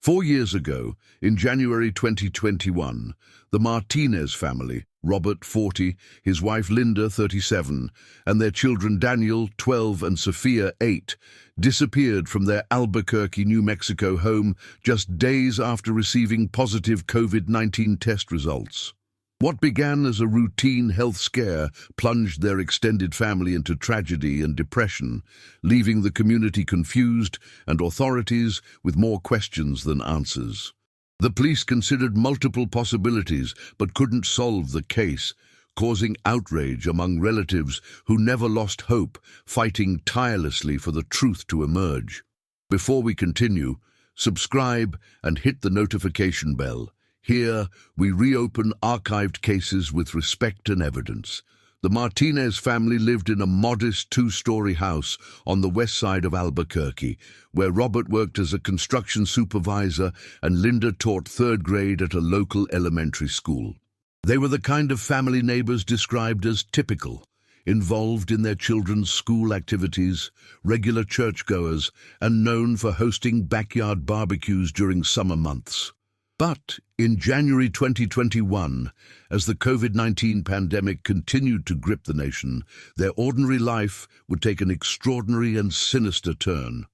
4 years ago, in January 2021, the Martinez family, Robert, 40, his wife Linda, 37, and their children Daniel, 12, and Sophia, 8, disappeared from their Albuquerque, New Mexico home just days after receiving positive COVID-19 test results. What began as a routine health scare plunged their extended family into tragedy and depression, leaving the community confused and authorities with more questions than answers. The police considered multiple possibilities but couldn't solve the case, causing outrage among relatives who never lost hope, fighting tirelessly for the truth to emerge. Before we continue, subscribe and hit the notification bell. Here, we reopen archived cases with respect and evidence. The Martinez family lived in a modest two-story house on the west side of Albuquerque, where Robert worked as a construction supervisor and Linda taught third grade at a local elementary school. They were the kind of family neighbors described as typical, involved in their children's school activities, regular churchgoers, and known for hosting backyard barbecues during summer months. But in January 2021, as the COVID-19 pandemic continued to grip the nation, their ordinary life would take an extraordinary and sinister turn.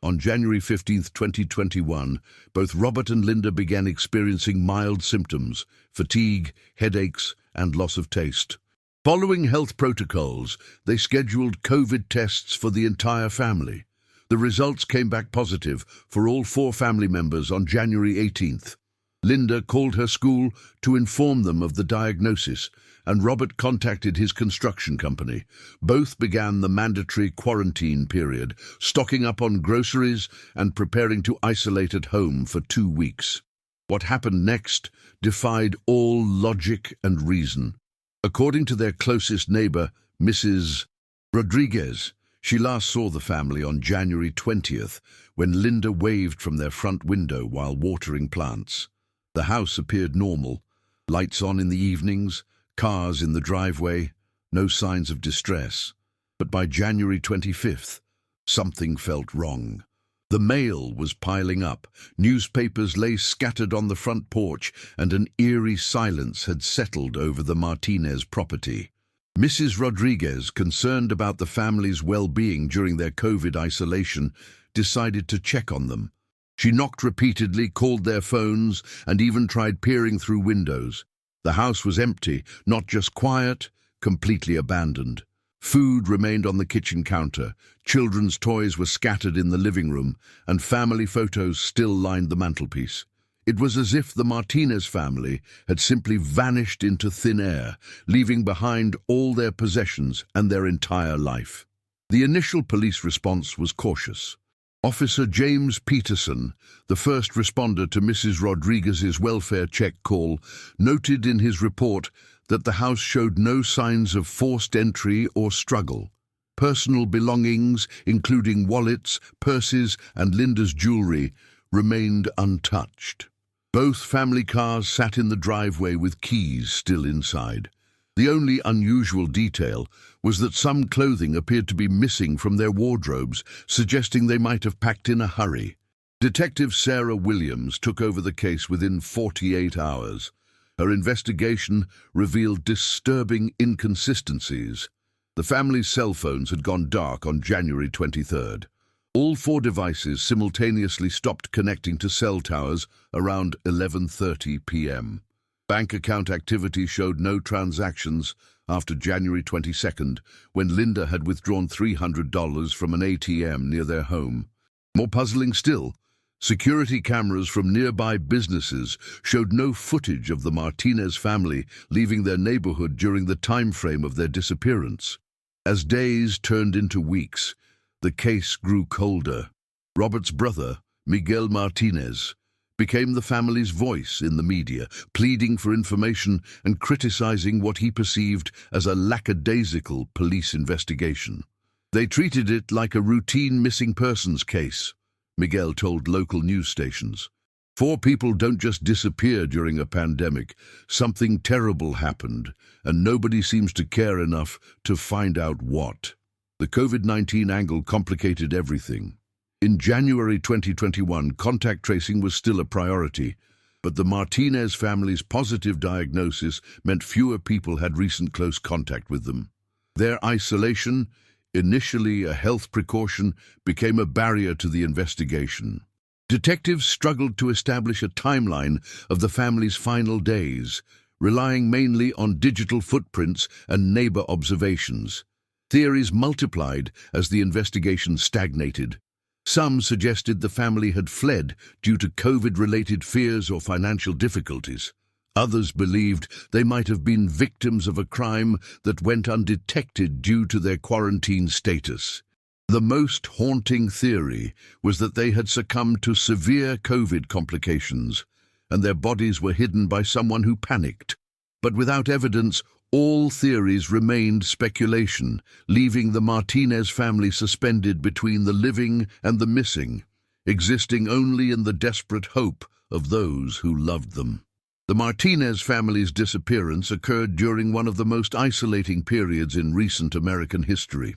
On January 15, 2021, both Robert and Linda began experiencing mild symptoms, fatigue, headaches, and loss of taste. Following health protocols, they scheduled COVID tests for the entire family. The results came back positive for all 4 family members on January 18th. Linda called her school to inform them of the diagnosis, and Robert contacted his construction company. Both began the mandatory quarantine period, stocking up on groceries and preparing to isolate at home for 2 weeks. What happened next defied all logic and reason. According to their closest neighbor, Mrs. Rodriguez, she last saw the family on January 20th, when Linda waved from their front window while watering plants. The house appeared normal, lights on in the evenings, cars in the driveway, no signs of distress. But by January 25th, something felt wrong. The mail was piling up, newspapers lay scattered on the front porch, and an eerie silence had settled over the Martinez property. Mrs. Rodriguez, concerned about the family's well-being during their COVID isolation, decided to check on them. She knocked repeatedly, called their phones, and even tried peering through windows. The house was empty, not just quiet, completely abandoned. Food remained on the kitchen counter, children's toys were scattered in the living room, and family photos still lined the mantelpiece. It was as if the Martinez family had simply vanished into thin air, leaving behind all their possessions and their entire life. The initial police response was cautious. Officer James Peterson, the first responder to Mrs. Rodriguez's welfare check call, noted in his report that the house showed no signs of forced entry or struggle. Personal belongings, including wallets, purses, and Linda's jewelry, remained untouched. Both family cars sat in the driveway with keys still inside. The only unusual detail was that some clothing appeared to be missing from their wardrobes, suggesting they might have packed in a hurry. Detective Sarah Williams took over the case within 48 hours. Her investigation revealed disturbing inconsistencies. The family's cell phones had gone dark on January 23rd. All 4 devices simultaneously stopped connecting to cell towers around 11:30 p.m. Bank account activity showed no transactions after January 22nd, when Linda had withdrawn $300 from an ATM near their home. More puzzling still, security cameras from nearby businesses showed no footage of the Martinez family leaving their neighborhood during the time frame of their disappearance. As days turned into weeks, the case grew colder. Robert's brother, Miguel Martinez, became the family's voice in the media, pleading for information and criticizing what he perceived as a lackadaisical police investigation. They treated it like a routine missing persons case, Miguel told local news stations. 4 people don't just disappear during a pandemic. Something terrible happened, and nobody seems to care enough to find out what. The COVID-19 angle complicated everything. In January 2021, contact tracing was still a priority, but the Martinez family's positive diagnosis meant fewer people had recent close contact with them. Their isolation, initially a health precaution, became a barrier to the investigation. Detectives struggled to establish a timeline of the family's final days, relying mainly on digital footprints and neighbor observations. Theories multiplied as the investigation stagnated. Some suggested the family had fled due to COVID-related fears or financial difficulties. Others believed they might have been victims of a crime that went undetected due to their quarantine status. The most haunting theory was that they had succumbed to severe COVID complications, and their bodies were hidden by someone who panicked. But without evidence, all theories remained speculation, leaving the Martinez family suspended between the living and the missing, existing only in the desperate hope of those who loved them. The Martinez family's disappearance occurred during one of the most isolating periods in recent American history.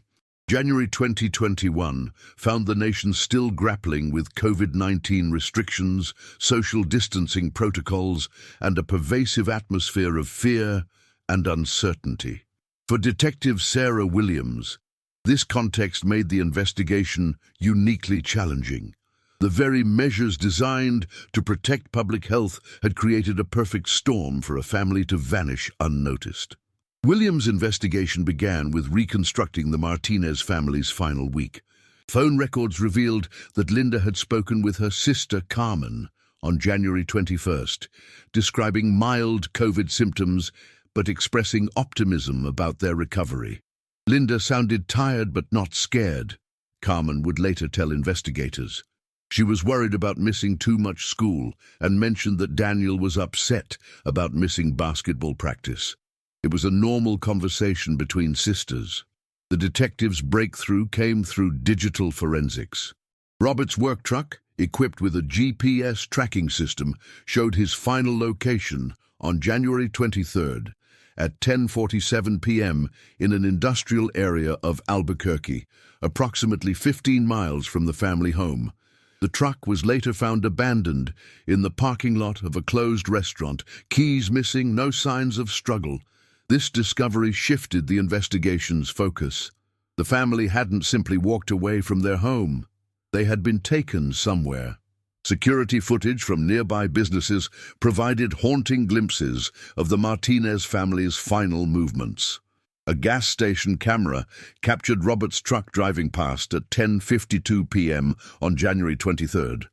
January 2021 found the nation still grappling with COVID-19 restrictions, social distancing protocols, and a pervasive atmosphere of fear and uncertainty. For Detective Sarah Williams, this context made the investigation uniquely challenging. The very measures designed to protect public health had created a perfect storm for a family to vanish unnoticed. Williams' investigation began with reconstructing the Martinez family's final week. Phone records revealed that Linda had spoken with her sister Carmen on January 21st, describing mild COVID symptoms but expressing optimism about their recovery. Linda sounded tired but not scared, Carmen would later tell investigators. She was worried about missing too much school and mentioned that Daniel was upset about missing basketball practice. It was a normal conversation between sisters. The detectives' breakthrough came through digital forensics. Robert's work truck, equipped with a GPS tracking system, showed his final location on January 23rd at 10:47 p.m. in an industrial area of Albuquerque, approximately 15 miles from the family home. The truck was later found abandoned in the parking lot of a closed restaurant, keys missing, no signs of struggle. This discovery shifted the investigation's focus. The family hadn't simply walked away from their home. They had been taken somewhere. Security footage from nearby businesses provided haunting glimpses of the Martinez family's final movements. A gas station camera captured Robert's truck driving past at 10:52 p.m. on January 23rd.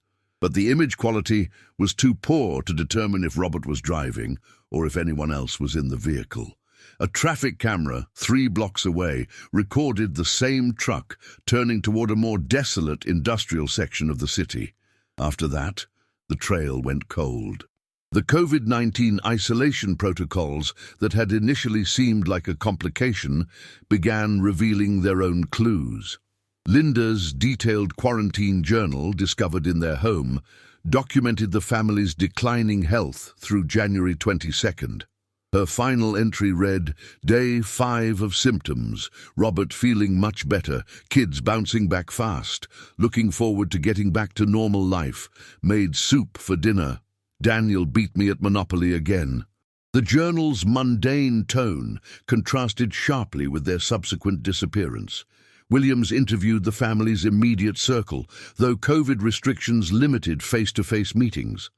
But the image quality was too poor to determine if Robert was driving or if anyone else was in the vehicle. A traffic camera 3 blocks away recorded the same truck turning toward a more desolate industrial section of the city. After that, the trail went cold. The COVID-19 isolation protocols that had initially seemed like a complication began revealing their own clues. Linda's detailed quarantine journal, discovered in their home, documented the family's declining health through January 22nd. Her final entry read, "Day 5 of symptoms, Robert feeling much better, kids bouncing back fast, looking forward to getting back to normal life, made soup for dinner. Daniel beat me at Monopoly again." The journal's mundane tone contrasted sharply with their subsequent disappearance. Williams interviewed the family's immediate circle, though COVID restrictions limited face-to-face meetings.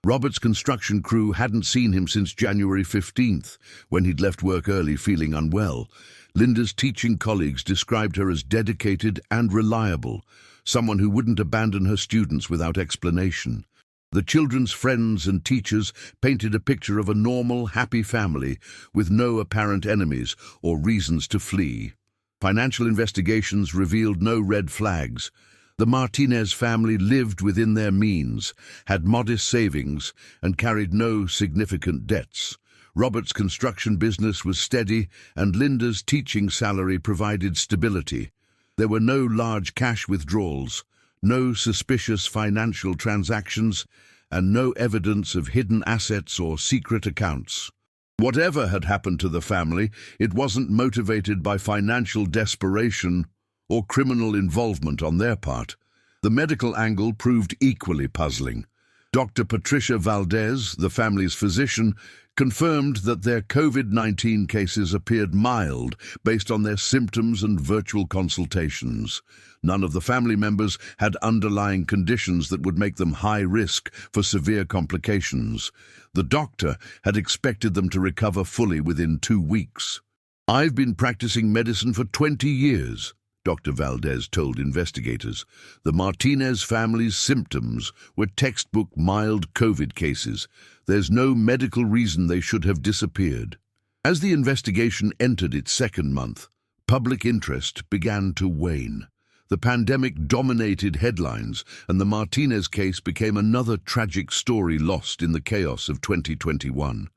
Robert's construction crew hadn't seen him since January 15th, when he'd left work early feeling unwell. Linda's teaching colleagues described her as dedicated and reliable, someone who wouldn't abandon her students without explanation. The children's friends and teachers painted a picture of a normal, happy family with no apparent enemies or reasons to flee. Financial investigations revealed no red flags. The Martinez family lived within their means, had modest savings, and carried no significant debts. Robert's construction business was steady, and Linda's teaching salary provided stability. There were no large cash withdrawals, no suspicious financial transactions, and no evidence of hidden assets or secret accounts. Whatever had happened to the family, it wasn't motivated by financial desperation or criminal involvement on their part. The medical angle proved equally puzzling. Dr. Patricia Valdez, the family's physician, confirmed that their COVID-19 cases appeared mild based on their symptoms and virtual consultations. None of the family members had underlying conditions that would make them high risk for severe complications. The doctor had expected them to recover fully within 2 weeks. "I've been practicing medicine for 20 years, Dr. Valdez told investigators. The Martinez family's symptoms were textbook mild COVID cases. There's no medical reason they should have disappeared. As the investigation entered its second month, public interest began to wane. The pandemic dominated headlines, and the Martinez case became another tragic story lost in the chaos of 2021.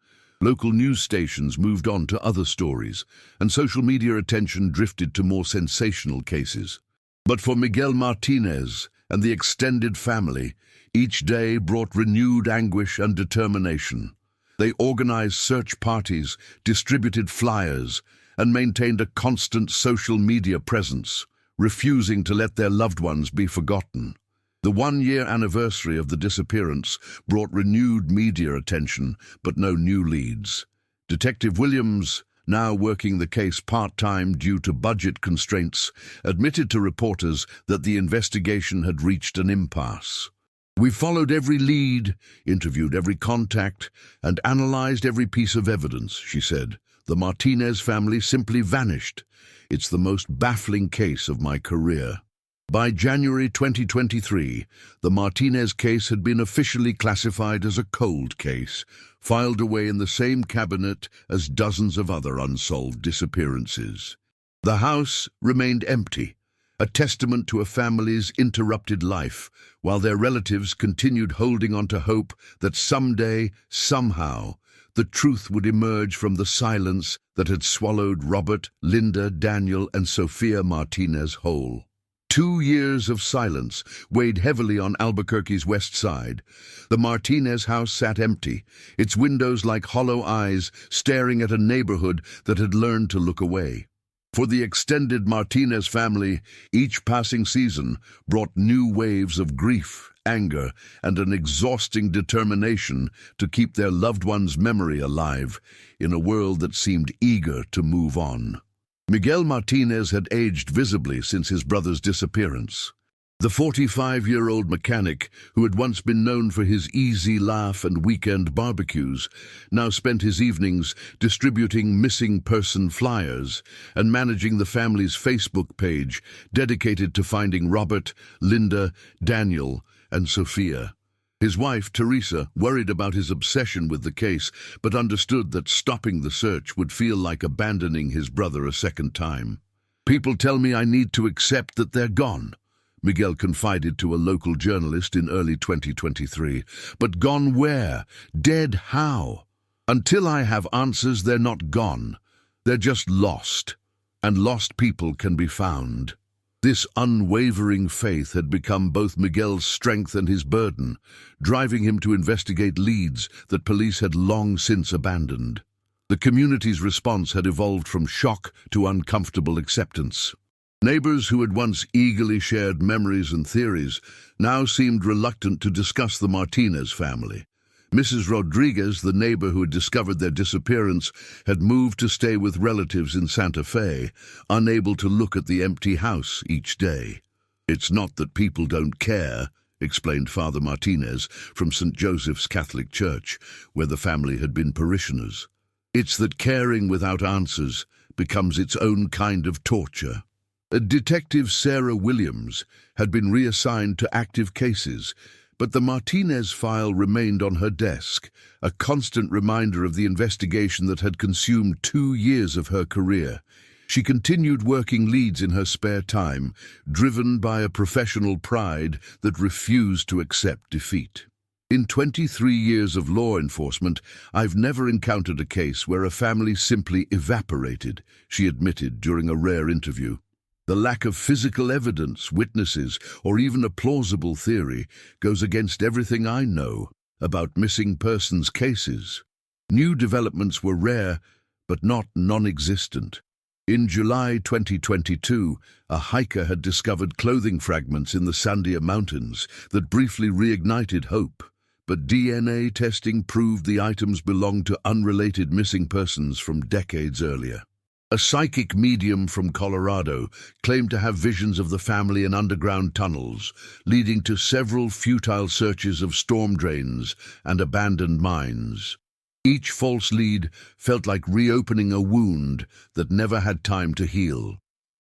Local news stations moved on to other stories, and social media attention drifted to more sensational cases. But for Miguel Martinez and the extended family, each day brought renewed anguish and determination. They organized search parties, distributed flyers, and maintained a constant social media presence, refusing to let their loved ones be forgotten. The 1-year anniversary of the disappearance brought renewed media attention, but no new leads. Detective Williams, now working the case part-time due to budget constraints, admitted to reporters that the investigation had reached an impasse. "We followed every lead, interviewed every contact, and analyzed every piece of evidence," she said. "The Martinez family simply vanished. It's the most baffling case of my career." By January 2023, the Martinez case had been officially classified as a cold case, filed away in the same cabinet as dozens of other unsolved disappearances. The house remained empty, a testament to a family's interrupted life, while their relatives continued holding on to hope that someday, somehow, the truth would emerge from the silence that had swallowed Robert, Linda, Daniel, and Sophia Martinez whole. 2 years of silence weighed heavily on Albuquerque's west side. The Martinez house sat empty, its windows like hollow eyes staring at a neighborhood that had learned to look away. For the extended Martinez family, each passing season brought new waves of grief, anger, and an exhausting determination to keep their loved one's memory alive in a world that seemed eager to move on. Miguel Martinez had aged visibly since his brother's disappearance. The 45-year-old mechanic, who had once been known for his easy laugh and weekend barbecues, now spent his evenings distributing missing person flyers and managing the family's Facebook page dedicated to finding Robert, Linda, Daniel, and Sophia. His wife, Teresa, worried about his obsession with the case, but understood that stopping the search would feel like abandoning his brother a second time. "People tell me I need to accept that they're gone," Miguel confided to a local journalist in early 2023. "But gone where? Dead how? Until I have answers, they're not gone. They're just lost. And lost people can be found." This unwavering faith had become both Miguel's strength and his burden, driving him to investigate leads that police had long since abandoned. The community's response had evolved from shock to uncomfortable acceptance. Neighbors who had once eagerly shared memories and theories now seemed reluctant to discuss the Martinez family. Mrs. Rodriguez, the neighbor who had discovered their disappearance, had moved to stay with relatives in Santa Fe, unable to look at the empty house each day. "It's not that people don't care," explained Father Martinez from St. Joseph's Catholic Church, where the family had been parishioners. "It's that caring without answers becomes its own kind of torture." Detective Sarah Williams had been reassigned to active cases, but the Martinez file remained on her desk, a constant reminder of the investigation that had consumed 2 years of her career. She continued working leads in her spare time, driven by a professional pride that refused to accept defeat. "In 23 years of law enforcement, I've never encountered a case where a family simply evaporated," she admitted during a rare interview. "The lack of physical evidence, witnesses, or even a plausible theory goes against everything I know about missing persons cases." New developments were rare, but not non-existent. In July 2022, a hiker had discovered clothing fragments in the Sandia Mountains that briefly reignited hope. But DNA testing proved the items belonged to unrelated missing persons from decades earlier. A psychic medium from Colorado claimed to have visions of the family in underground tunnels, leading to several futile searches of storm drains and abandoned mines. Each false lead felt like reopening a wound that never had time to heal.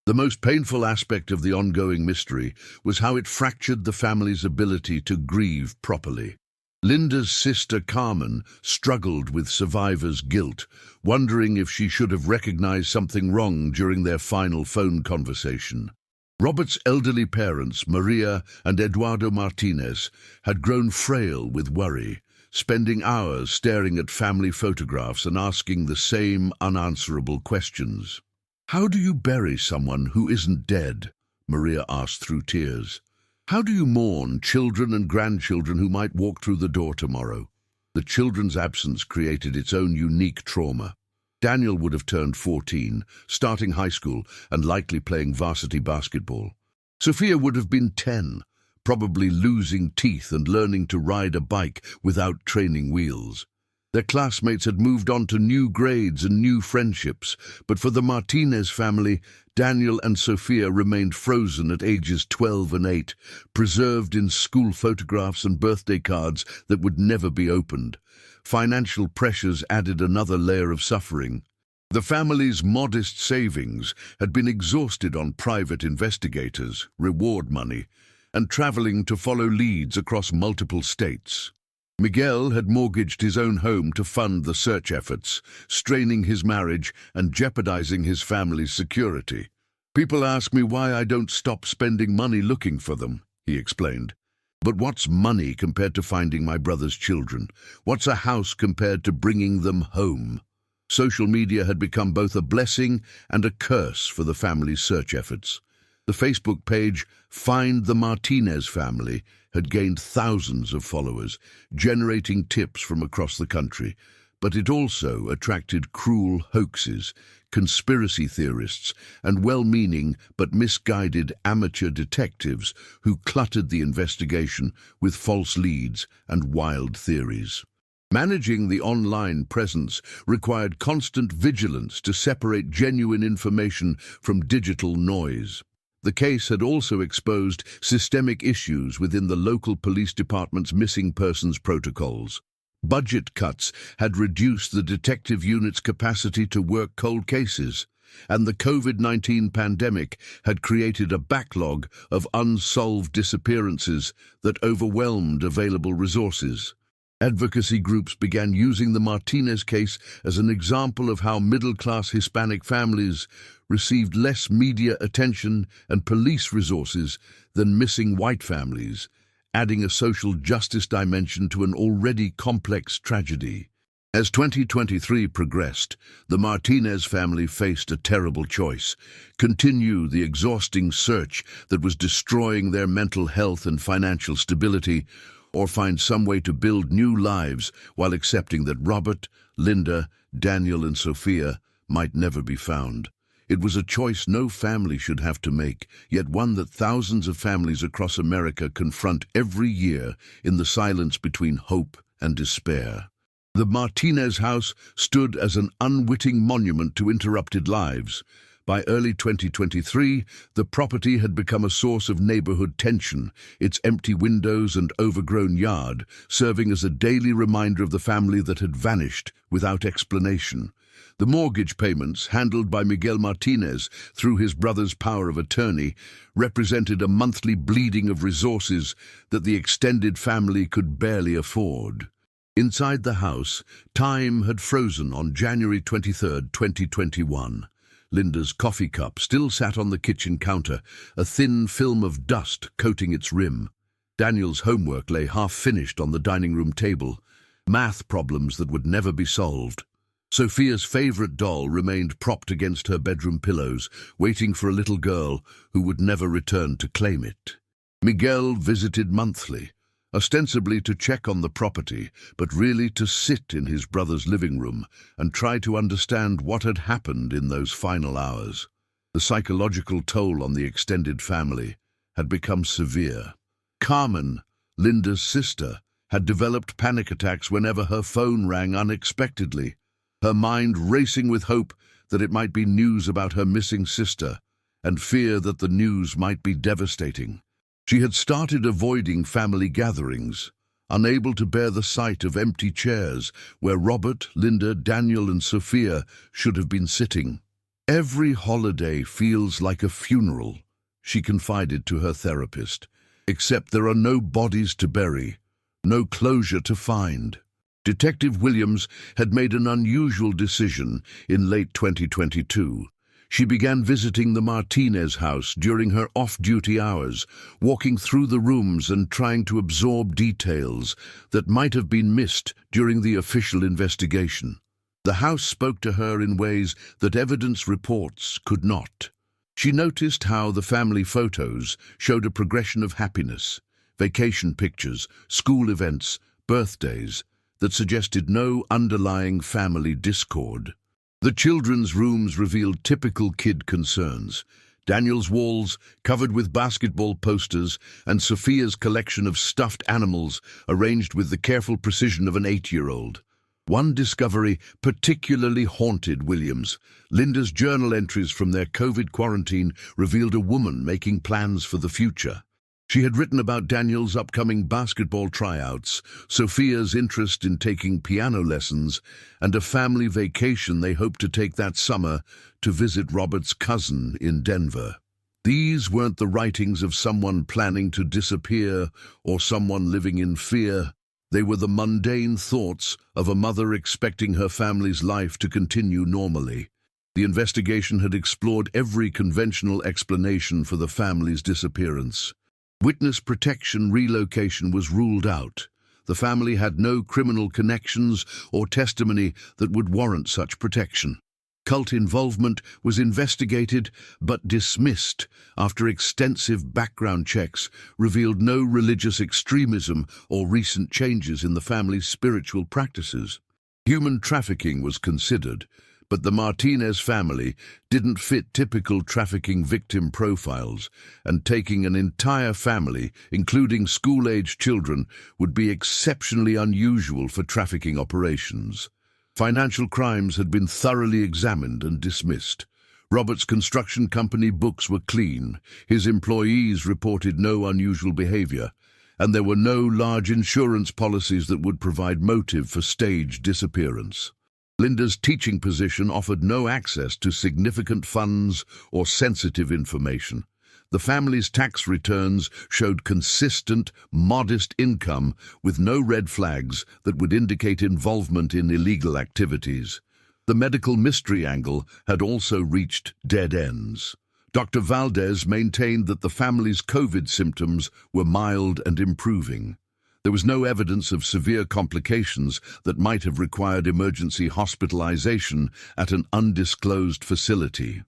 The most painful aspect of the ongoing mystery was how it fractured the family's ability to grieve properly. Linda's sister Carmen struggled with survivor's guilt, wondering if she should have recognized something wrong during their final phone conversation. Robert's elderly parents, Maria and Eduardo Martinez, had grown frail with worry, spending hours staring at family photographs and asking the same unanswerable questions. "How do you bury someone who isn't dead?" Maria asked through tears. "How do you mourn children and grandchildren who might walk through the door tomorrow?" The children's absence created its own unique trauma. Daniel would have turned 14, starting high school and likely playing varsity basketball. Sophia would have been 10, probably losing teeth and learning to ride a bike without training wheels. Their classmates had moved on to new grades and new friendships, but for the Martinez family, Daniel and Sophia remained frozen at ages 12 and 8, preserved in school photographs and birthday cards that would never be opened. Financial pressures added another layer of suffering. The family's modest savings had been exhausted on private investigators, reward money, and traveling to follow leads across multiple states. Miguel had mortgaged his own home to fund the search efforts, straining his marriage and jeopardizing his family's security. "People ask me why I don't stop spending money looking for them," he explained. "But what's money compared to finding my brother's children? What's a house compared to bringing them home?" Social media had become both a blessing and a curse for the family's search efforts. The Facebook page Find the Martinez Family had gained thousands of followers, generating tips from across the country. But it also attracted cruel hoaxes, conspiracy theorists, and well-meaning but misguided amateur detectives who cluttered the investigation with false leads and wild theories. Managing the online presence required constant vigilance to separate genuine information from digital noise. The case had also exposed systemic issues within the local police department's missing persons protocols. Budget cuts had reduced the detective unit's capacity to work cold cases, and the COVID-19 pandemic had created a backlog of unsolved disappearances that overwhelmed available resources. Advocacy groups began using the Martinez case as an example of how middle-class Hispanic families received less media attention and police resources than missing white families, adding a social justice dimension to an already complex tragedy. As 2023 progressed, the Martinez family faced a terrible choice: continue the exhausting search that was destroying their mental health and financial stability, or find some way to build new lives while accepting that Robert, Linda, Daniel, and Sophia might never be found. It was a choice no family should have to make, yet one that thousands of families across America confront every year in the silence between hope and despair. The Martinez house stood as an unwitting monument to interrupted lives. By early 2023, the property had become a source of neighborhood tension, its empty windows and overgrown yard serving as a daily reminder of the family that had vanished without explanation. The mortgage payments, handled by Miguel Martinez through his brother's power of attorney, represented a monthly bleeding of resources that the extended family could barely afford. Inside the house, time had frozen on January 23, 2021. Linda's coffee cup still sat on the kitchen counter, a thin film of dust coating its rim. Daniel's homework lay half-finished on the dining room table, math problems that would never be solved. Sophia's favorite doll remained propped against her bedroom pillows, waiting for a little girl who would never return to claim it. Miguel visited monthly, ostensibly to check on the property, but really to sit in his brother's living room and try to understand what had happened in those final hours. The psychological toll on the extended family had become severe. Carmen, Linda's sister, had developed panic attacks whenever her phone rang unexpectedly, her mind racing with hope that it might be news about her missing sister and fear that the news might be devastating. She had started avoiding family gatherings, unable to bear the sight of empty chairs where Robert, Linda, Daniel, and Sophia should have been sitting. "Every holiday feels like a funeral," she confided to her therapist, "except there are no bodies to bury, no closure to find." Detective Williams had made an unusual decision in late 2022. She began visiting the Martinez house during her off-duty hours, walking through the rooms and trying to absorb details that might have been missed during the official investigation. The house spoke to her in ways that evidence reports could not. She noticed how the family photos showed a progression of happiness, vacation pictures, school events, birthdays, that suggested no underlying family discord. The children's rooms revealed typical kid concerns. Daniel's walls covered with basketball posters and Sophia's collection of stuffed animals arranged with the careful precision of an 8-year-old. One discovery particularly haunted Williams. Linda's journal entries from their COVID quarantine revealed a woman making plans for the future. She had written about Daniel's upcoming basketball tryouts, Sophia's interest in taking piano lessons, and a family vacation they hoped to take that summer to visit Robert's cousin in Denver. These weren't the writings of someone planning to disappear or someone living in fear. They were the mundane thoughts of a mother expecting her family's life to continue normally. The investigation had explored every conventional explanation for the family's disappearance. Witness protection relocation was ruled out. The family had no criminal connections or testimony that would warrant such protection. Cult involvement was investigated but dismissed after extensive background checks revealed no religious extremism or recent changes in the family's spiritual practices. Human trafficking was considered, but the Martinez family didn't fit typical trafficking victim profiles, and taking an entire family, including school-aged children, would be exceptionally unusual for trafficking operations. Financial crimes had been thoroughly examined and dismissed. Robert's construction company books were clean, his employees reported no unusual behavior, and there were no large insurance policies that would provide motive for staged disappearance. Linda's teaching position offered no access to significant funds or sensitive information. The family's tax returns showed consistent, modest income with no red flags that would indicate involvement in illegal activities. The medical mystery angle had also reached dead ends. Dr. Valdez maintained that the family's COVID symptoms were mild and improving. There was no evidence of severe complications that might have required emergency hospitalization at an undisclosed facility.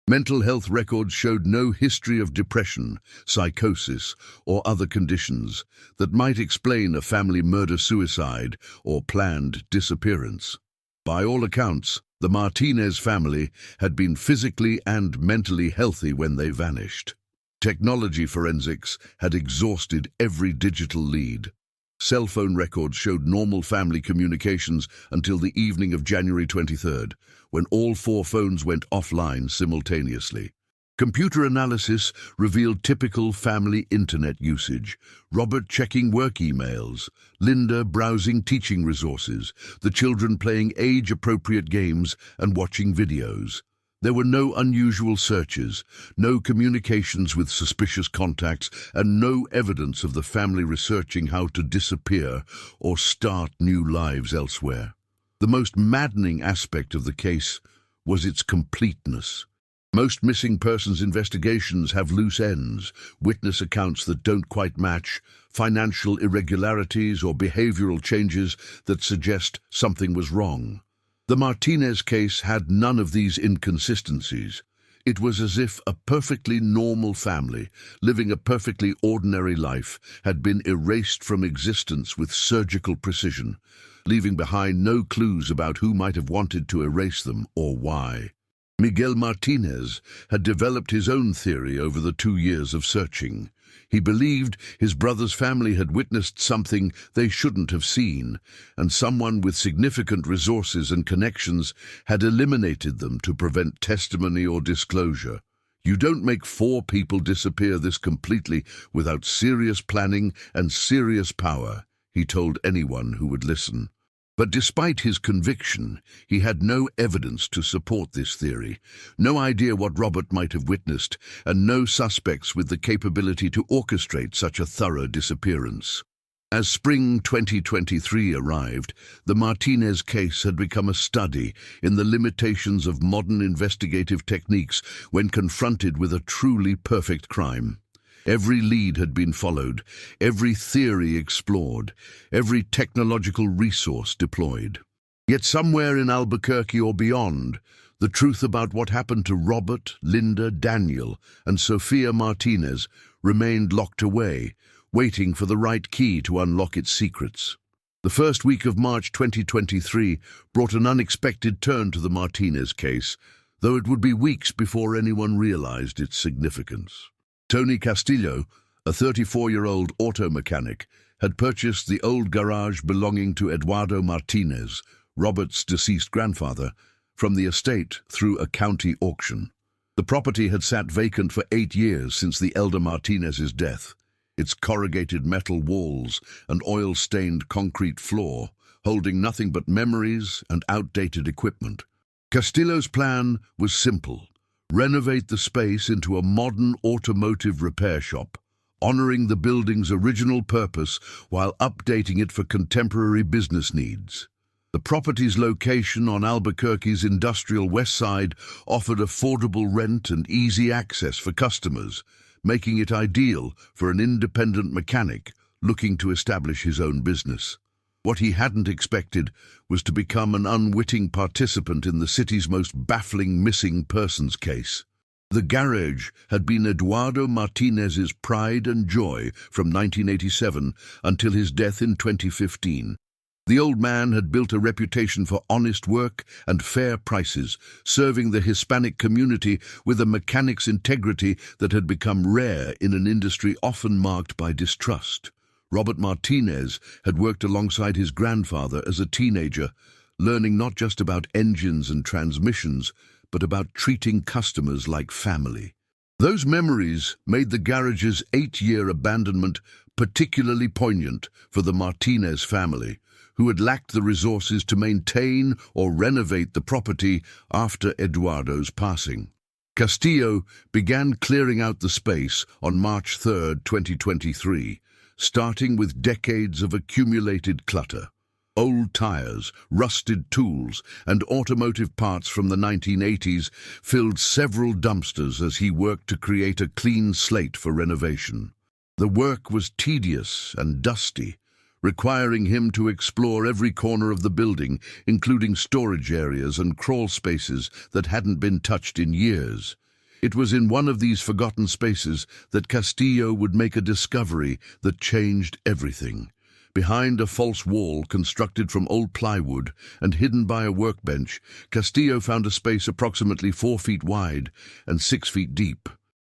Mental health records showed no history of depression, psychosis, or other conditions that might explain a family murder-suicide or planned disappearance. By all accounts, the Martinez family had been physically and mentally healthy when they vanished. Technology forensics had exhausted every digital lead. Cell phone records showed normal family communications until the evening of January 23rd, when all 4 phones went offline simultaneously. Computer analysis revealed typical family internet usage: Robert checking work emails, Linda browsing teaching resources, the children playing age-appropriate games and watching videos. There were no unusual searches, no communications with suspicious contacts, and no evidence of the family researching how to disappear or start new lives elsewhere. The most maddening aspect of the case was its completeness. Most missing persons investigations have loose ends, witness accounts that don't quite match, financial irregularities or behavioral changes that suggest something was wrong. The Martinez case had none of these inconsistencies. It was as if a perfectly normal family, living a perfectly ordinary life, had been erased from existence with surgical precision, leaving behind no clues about who might have wanted to erase them or why. Miguel Martinez had developed his own theory over the 2 years of searching. He believed his brother's family had witnessed something they shouldn't have seen, and someone with significant resources and connections had eliminated them to prevent testimony or disclosure. You don't make 4 people disappear this completely without serious planning and serious power, he told anyone who would listen. But despite his conviction, he had no evidence to support this theory, no idea what Robert might have witnessed, and no suspects with the capability to orchestrate such a thorough disappearance. As spring 2023 arrived, the Martinez case had become a study in the limitations of modern investigative techniques when confronted with a truly perfect crime. Every lead had been followed, every theory explored, every technological resource deployed. Yet somewhere in Albuquerque or beyond, the truth about what happened to Robert, Linda, Daniel, and Sofia Martinez remained locked away, waiting for the right key to unlock its secrets. The first week of March 2023 brought an unexpected turn to the Martinez case, though it would be weeks before anyone realized its significance. Tony Castillo, a 34-year-old auto mechanic, had purchased the old garage belonging to Eduardo Martinez, Robert's deceased grandfather, from the estate through a county auction. The property had sat vacant for 8 years since the elder Martinez's death, its corrugated metal walls and oil-stained concrete floor holding nothing but memories and outdated equipment. Castillo's plan was simple: renovate the space into a modern automotive repair shop, honoring the building's original purpose while updating it for contemporary business needs. The property's location on Albuquerque's industrial west side offered affordable rent and easy access for customers, making it ideal for an independent mechanic looking to establish his own business. What he hadn't expected was to become an unwitting participant in the city's most baffling missing persons case. The garage had been Eduardo Martinez's pride and joy from 1987 until his death in 2015. The old man had built a reputation for honest work and fair prices, serving the Hispanic community with a mechanic's integrity that had become rare in an industry often marked by distrust. Robert Martinez had worked alongside his grandfather as a teenager, learning not just about engines and transmissions, but about treating customers like family. Those memories made the garage's 8-year abandonment particularly poignant for the Martinez family, who had lacked the resources to maintain or renovate the property after Eduardo's passing. Castillo began clearing out the space on March 3, 2023, starting with decades of accumulated clutter. Old tires, rusted tools, and automotive parts from the 1980s filled several dumpsters as he worked to create a clean slate for renovation. The work was tedious and dusty, requiring him to explore every corner of the building, including storage areas and crawl spaces that hadn't been touched in years. It was in one of these forgotten spaces that Castillo would make a discovery that changed everything. Behind a false wall constructed from old plywood and hidden by a workbench, Castillo found a space approximately 4 feet wide and 6 feet deep.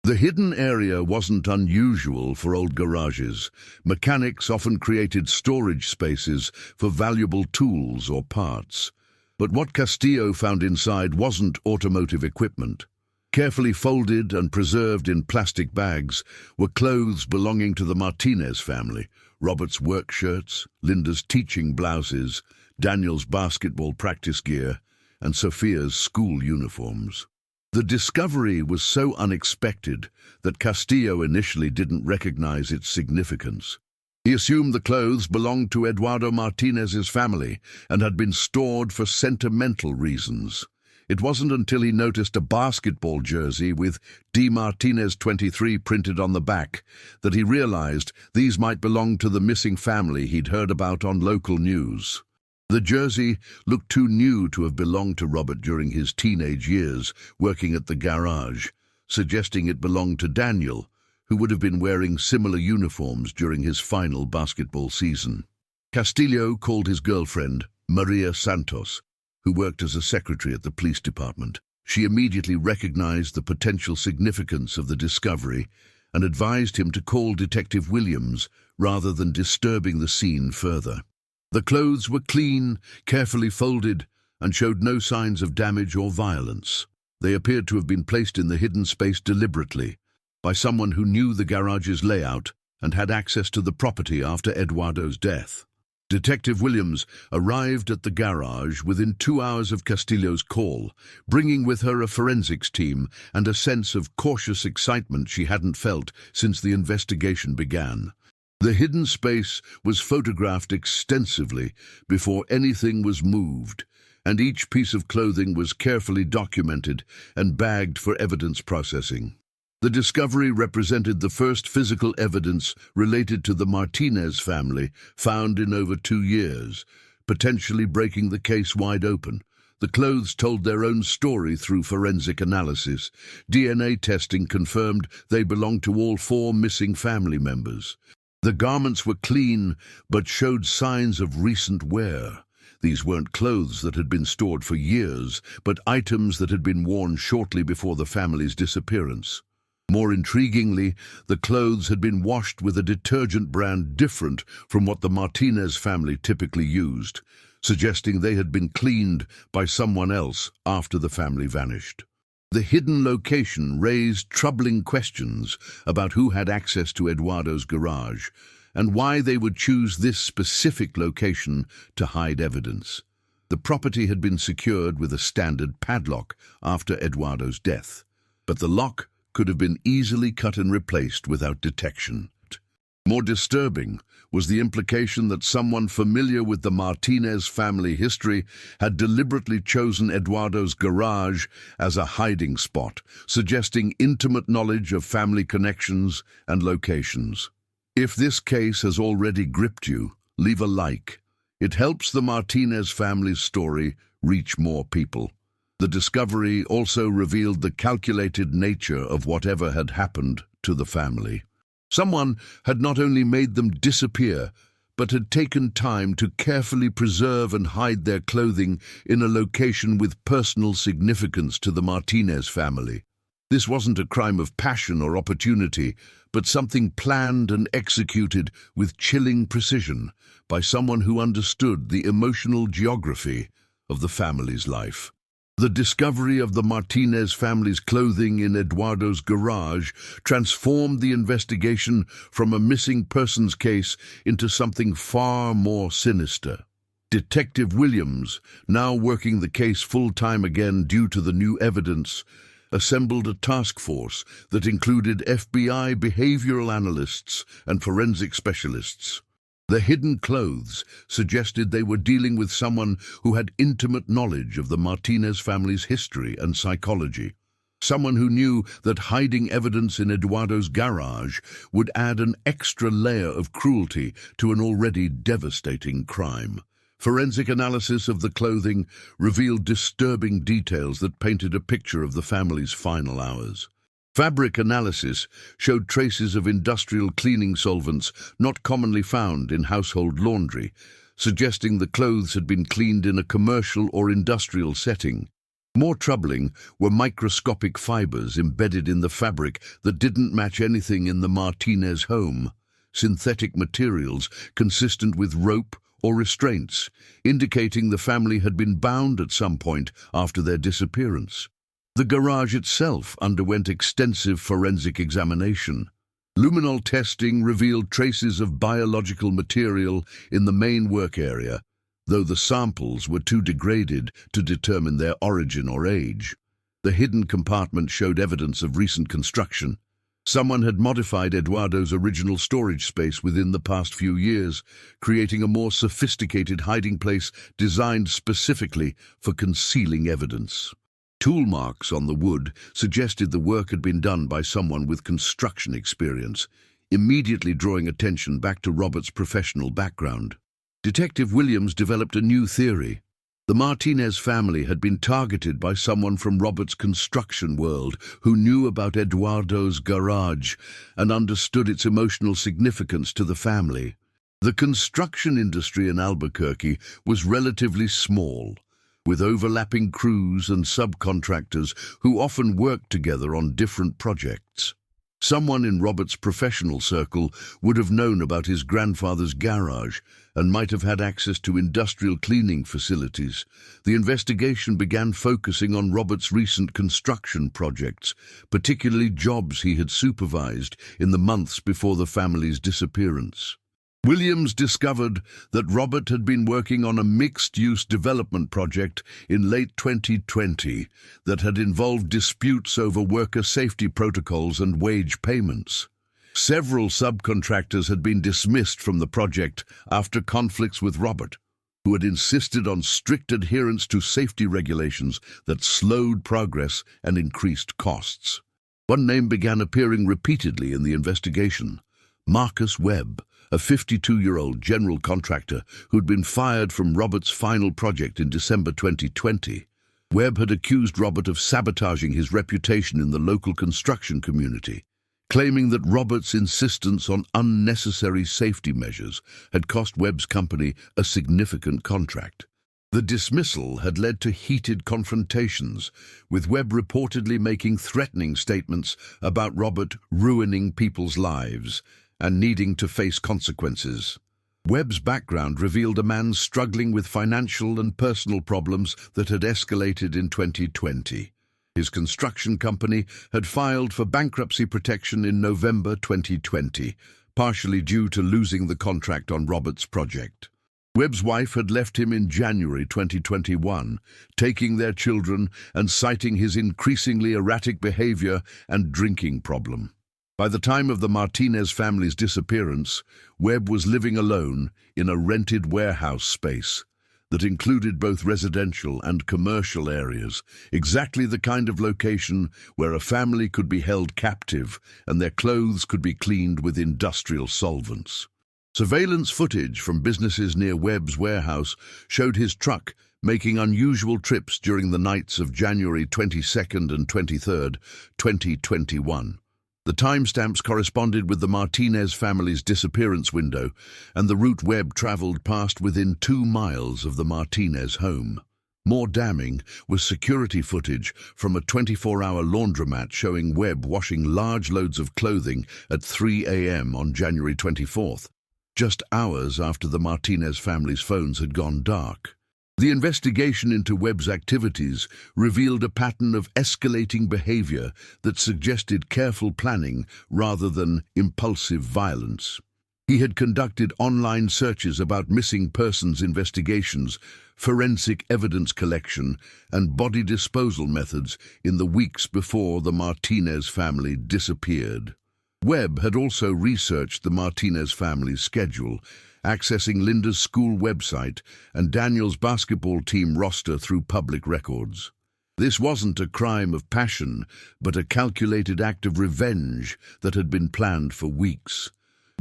The hidden area wasn't unusual for old garages. Mechanics often created storage spaces for valuable tools or parts. But what Castillo found inside wasn't automotive equipment. Carefully folded and preserved in plastic bags were clothes belonging to the Martinez family: Robert's work shirts, Linda's teaching blouses, Daniel's basketball practice gear, and Sofia's school uniforms. The discovery was so unexpected that Castillo initially didn't recognize its significance. He assumed the clothes belonged to Eduardo Martinez's family and had been stored for sentimental reasons. It wasn't until he noticed a basketball jersey with D. Martinez 23 printed on the back that he realized these might belong to the missing family he'd heard about on local news. The jersey looked too new to have belonged to Robert during his teenage years working at the garage, suggesting it belonged to Daniel, who would have been wearing similar uniforms during his final basketball season. Castillo called his girlfriend, Maria Santos, who worked as a secretary at the police department. She immediately recognized the potential significance of the discovery and advised him to call Detective Williams rather than disturbing the scene further. The clothes were clean, carefully folded, and showed no signs of damage or violence. They appeared to have been placed in the hidden space deliberately by someone who knew the garage's layout and had access to the property after Eduardo's death. Detective Williams arrived at the garage within 2 hours of Castillo's call, bringing with her a forensics team and a sense of cautious excitement she hadn't felt since the investigation began. The hidden space was photographed extensively before anything was moved, and each piece of clothing was carefully documented and bagged for evidence processing. The discovery represented the first physical evidence related to the Martinez family found in over 2 years, potentially breaking the case wide open. The clothes told their own story through forensic analysis. DNA testing confirmed they belonged to all 4 missing family members. The garments were clean, but showed signs of recent wear. These weren't clothes that had been stored for years, but items that had been worn shortly before the family's disappearance. More intriguingly, the clothes had been washed with a detergent brand different from what the Martinez family typically used, suggesting they had been cleaned by someone else after the family vanished. The hidden location raised troubling questions about who had access to Eduardo's garage and why they would choose this specific location to hide evidence. The property had been secured with a standard padlock after Eduardo's death, but the lock could have been easily cut and replaced without detection. More disturbing was the implication that someone familiar with the Martinez family history had deliberately chosen Eduardo's garage as a hiding spot, suggesting intimate knowledge of family connections and locations. If this case has already gripped you, leave a like. It helps the Martinez family's story reach more people. The discovery also revealed the calculated nature of whatever had happened to the family. Someone had not only made them disappear, but had taken time to carefully preserve and hide their clothing in a location with personal significance to the Martinez family. This wasn't a crime of passion or opportunity, but something planned and executed with chilling precision by someone who understood the emotional geography of the family's life. The discovery of the Martinez family's clothing in Eduardo's garage transformed the investigation from a missing persons case into something far more sinister. Detective Williams, now working the case full-time again due to the new evidence, assembled a task force that included FBI behavioral analysts and forensic specialists. The hidden clothes suggested they were dealing with someone who had intimate knowledge of the Martinez family's history and psychology. Someone who knew that hiding evidence in Eduardo's garage would add an extra layer of cruelty to an already devastating crime. Forensic analysis of the clothing revealed disturbing details that painted a picture of the family's final hours. Fabric analysis showed traces of industrial cleaning solvents not commonly found in household laundry, suggesting the clothes had been cleaned in a commercial or industrial setting. More troubling were microscopic fibers embedded in the fabric that didn't match anything in the Martinez home, synthetic materials consistent with rope or restraints, indicating the family had been bound at some point after their disappearance. The garage itself underwent extensive forensic examination. Luminol testing revealed traces of biological material in the main work area, though the samples were too degraded to determine their origin or age. The hidden compartment showed evidence of recent construction. Someone had modified Eduardo's original storage space within the past few years, creating a more sophisticated hiding place designed specifically for concealing evidence. Tool marks on the wood suggested the work had been done by someone with construction experience, immediately drawing attention back to Robert's professional background. Detective Williams developed a new theory. The Martinez family had been targeted by someone from Robert's construction world who knew about Eduardo's garage and understood its emotional significance to the family. The construction industry in Albuquerque was relatively small, with overlapping crews and subcontractors who often worked together on different projects. Someone in Robert's professional circle would have known about his grandfather's garage and might have had access to industrial cleaning facilities. The investigation began focusing on Robert's recent construction projects, particularly jobs he had supervised in the months before the family's disappearance. Williams discovered that Robert had been working on a mixed-use development project in late 2020 that had involved disputes over worker safety protocols and wage payments. Several subcontractors had been dismissed from the project after conflicts with Robert, who had insisted on strict adherence to safety regulations that slowed progress and increased costs. One name began appearing repeatedly in the investigation: Marcus Webb, a 52-year-old general contractor who'd been fired from Robert's final project in December 2020. Webb had accused Robert of sabotaging his reputation in the local construction community, claiming that Robert's insistence on unnecessary safety measures had cost Webb's company a significant contract. The dismissal had led to heated confrontations, with Webb reportedly making threatening statements about Robert ruining people's lives and needing to face consequences. Webb's background revealed a man struggling with financial and personal problems that had escalated in 2020. His construction company had filed for bankruptcy protection in November 2020, partially due to losing the contract on Robert's project. Webb's wife had left him in January 2021, taking their children and citing his increasingly erratic behavior and drinking problem. By the time of the Martinez family's disappearance, Webb was living alone in a rented warehouse space that included both residential and commercial areas, exactly the kind of location where a family could be held captive and their clothes could be cleaned with industrial solvents. Surveillance footage from businesses near Webb's warehouse showed his truck making unusual trips during the nights of January 22nd and 23rd, 2021. The timestamps corresponded with the Martinez family's disappearance window, and the route Webb traveled passed within 2 miles of the Martinez home. More damning was security footage from a 24-hour laundromat showing Webb washing large loads of clothing at 3 a.m. on January 24th, just hours after the Martinez family's phones had gone dark. The investigation into Webb's activities revealed a pattern of escalating behavior that suggested careful planning rather than impulsive violence. He had conducted online searches about missing persons investigations, forensic evidence collection, and body disposal methods in the weeks before the Martinez family disappeared. Webb had also researched the Martinez family's schedule, accessing Linda's school website and Daniel's basketball team roster through public records. This wasn't a crime of passion, but a calculated act of revenge that had been planned for weeks.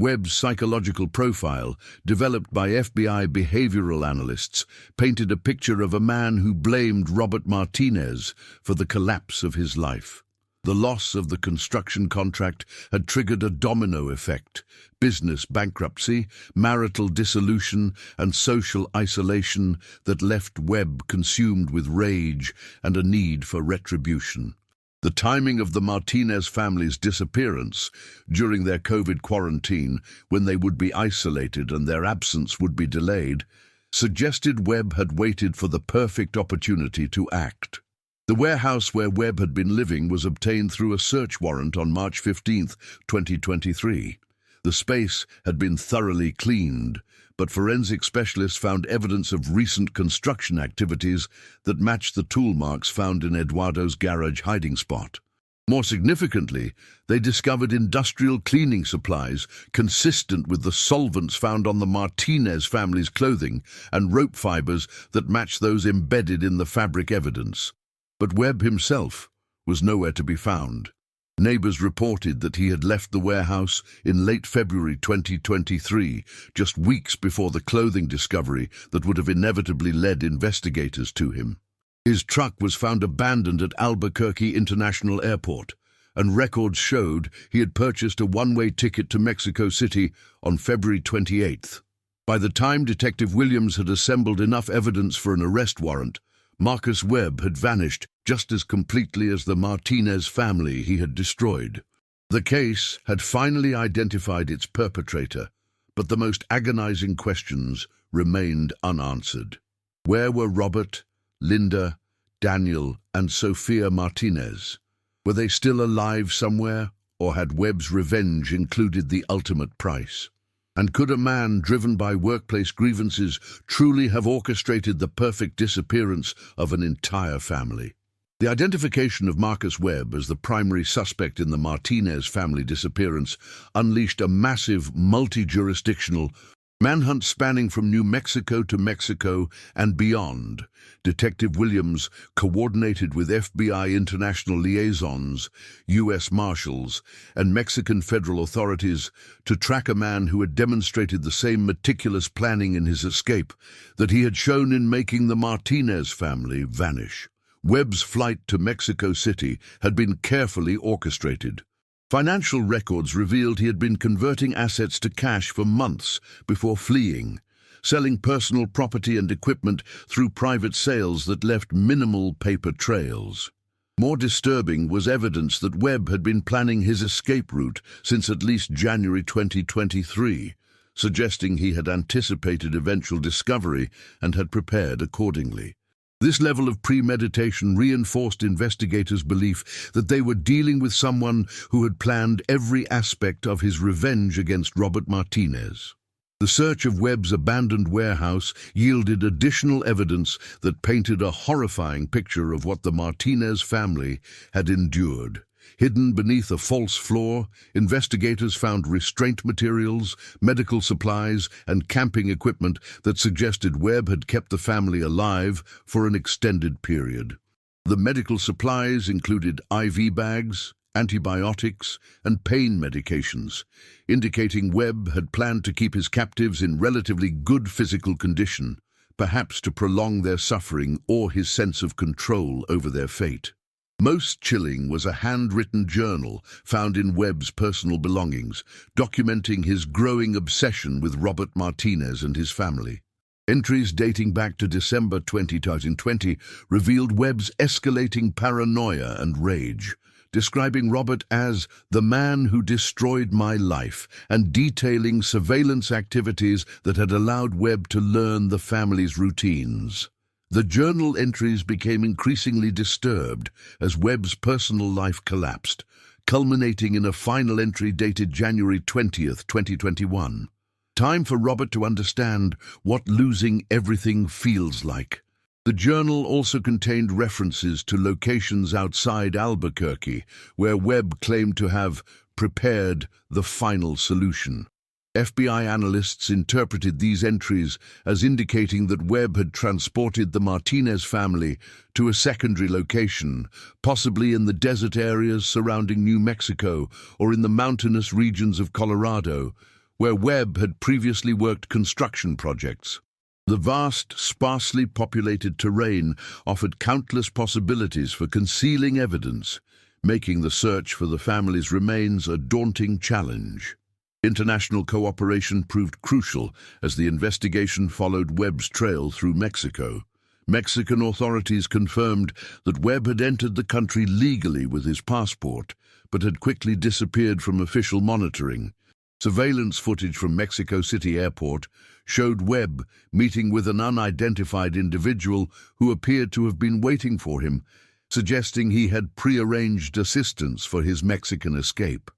Webb's psychological profile, developed by FBI behavioral analysts, painted a picture of a man who blamed Robert Martinez for the collapse of his life. The loss of the construction contract had triggered a domino effect: business bankruptcy, marital dissolution, and social isolation that left Webb consumed with rage and a need for retribution. The timing of the Martinez family's disappearance during their COVID quarantine, when they would be isolated and their absence would be delayed, suggested Webb had waited for the perfect opportunity to act. The warehouse where Webb had been living was obtained through a search warrant on March 15, 2023. The space had been thoroughly cleaned, but forensic specialists found evidence of recent construction activities that matched the tool marks found in Eduardo's garage hiding spot. More significantly, they discovered industrial cleaning supplies consistent with the solvents found on the Martinez family's clothing and rope fibers that matched those embedded in the fabric evidence. But Webb himself was nowhere to be found. Neighbors reported that he had left the warehouse in late February 2023, just weeks before the clothing discovery that would have inevitably led investigators to him. His truck was found abandoned at Albuquerque International Airport, and records showed he had purchased a one-way ticket to Mexico City on February 28th. By the time Detective Williams had assembled enough evidence for an arrest warrant, Marcus Webb had vanished just as completely as the Martinez family he had destroyed. The case had finally identified its perpetrator, but the most agonizing questions remained unanswered. Where were Robert, Linda, Daniel, and Sophia Martinez? Were they still alive somewhere, or had Webb's revenge included the ultimate price? And could a man driven by workplace grievances truly have orchestrated the perfect disappearance of an entire family? The identification of Marcus Webb as the primary suspect in the Martinez family disappearance unleashed a massive, multi-jurisdictional manhunt spanning from New Mexico to Mexico and beyond. Detective Williams coordinated with FBI international liaisons, U.S. Marshals, and Mexican federal authorities to track a man who had demonstrated the same meticulous planning in his escape that he had shown in making the Martinez family vanish. Webb's flight to Mexico City had been carefully orchestrated. Financial records revealed he had been converting assets to cash for months before fleeing, selling personal property and equipment through private sales that left minimal paper trails. More disturbing was evidence that Webb had been planning his escape route since at least January 2023, suggesting he had anticipated eventual discovery and had prepared accordingly. This level of premeditation reinforced investigators' belief that they were dealing with someone who had planned every aspect of his revenge against Robert Martinez. The search of Webb's abandoned warehouse yielded additional evidence that painted a horrifying picture of what the Martinez family had endured. Hidden beneath a false floor, investigators found restraint materials, medical supplies, and camping equipment that suggested Webb had kept the family alive for an extended period. The medical supplies included IV bags, antibiotics, and pain medications, indicating Webb had planned to keep his captives in relatively good physical condition, perhaps to prolong their suffering or his sense of control over their fate. Most chilling was a handwritten journal found in Webb's personal belongings, documenting his growing obsession with Robert Martinez and his family. Entries dating back to December 2020 revealed Webb's escalating paranoia and rage, describing Robert as the man who destroyed my life and detailing surveillance activities that had allowed Webb to learn the family's routines. The journal entries became increasingly disturbed as Webb's personal life collapsed, culminating in a final entry dated January 20th, 2021. Time for Robert to understand what losing everything feels like. The journal also contained references to locations outside Albuquerque, where Webb claimed to have prepared the final solution. FBI analysts interpreted these entries as indicating that Webb had transported the Martinez family to a secondary location, possibly in the desert areas surrounding New Mexico or in the mountainous regions of Colorado, where Webb had previously worked construction projects. The vast, sparsely populated terrain offered countless possibilities for concealing evidence, making the search for the family's remains a daunting challenge. International cooperation proved crucial as the investigation followed Webb's trail through Mexico. Mexican authorities confirmed that Webb had entered the country legally with his passport, but had quickly disappeared from official monitoring. Surveillance footage from Mexico City Airport showed Webb meeting with an unidentified individual who appeared to have been waiting for him, suggesting he had prearranged assistance for his Mexican escape.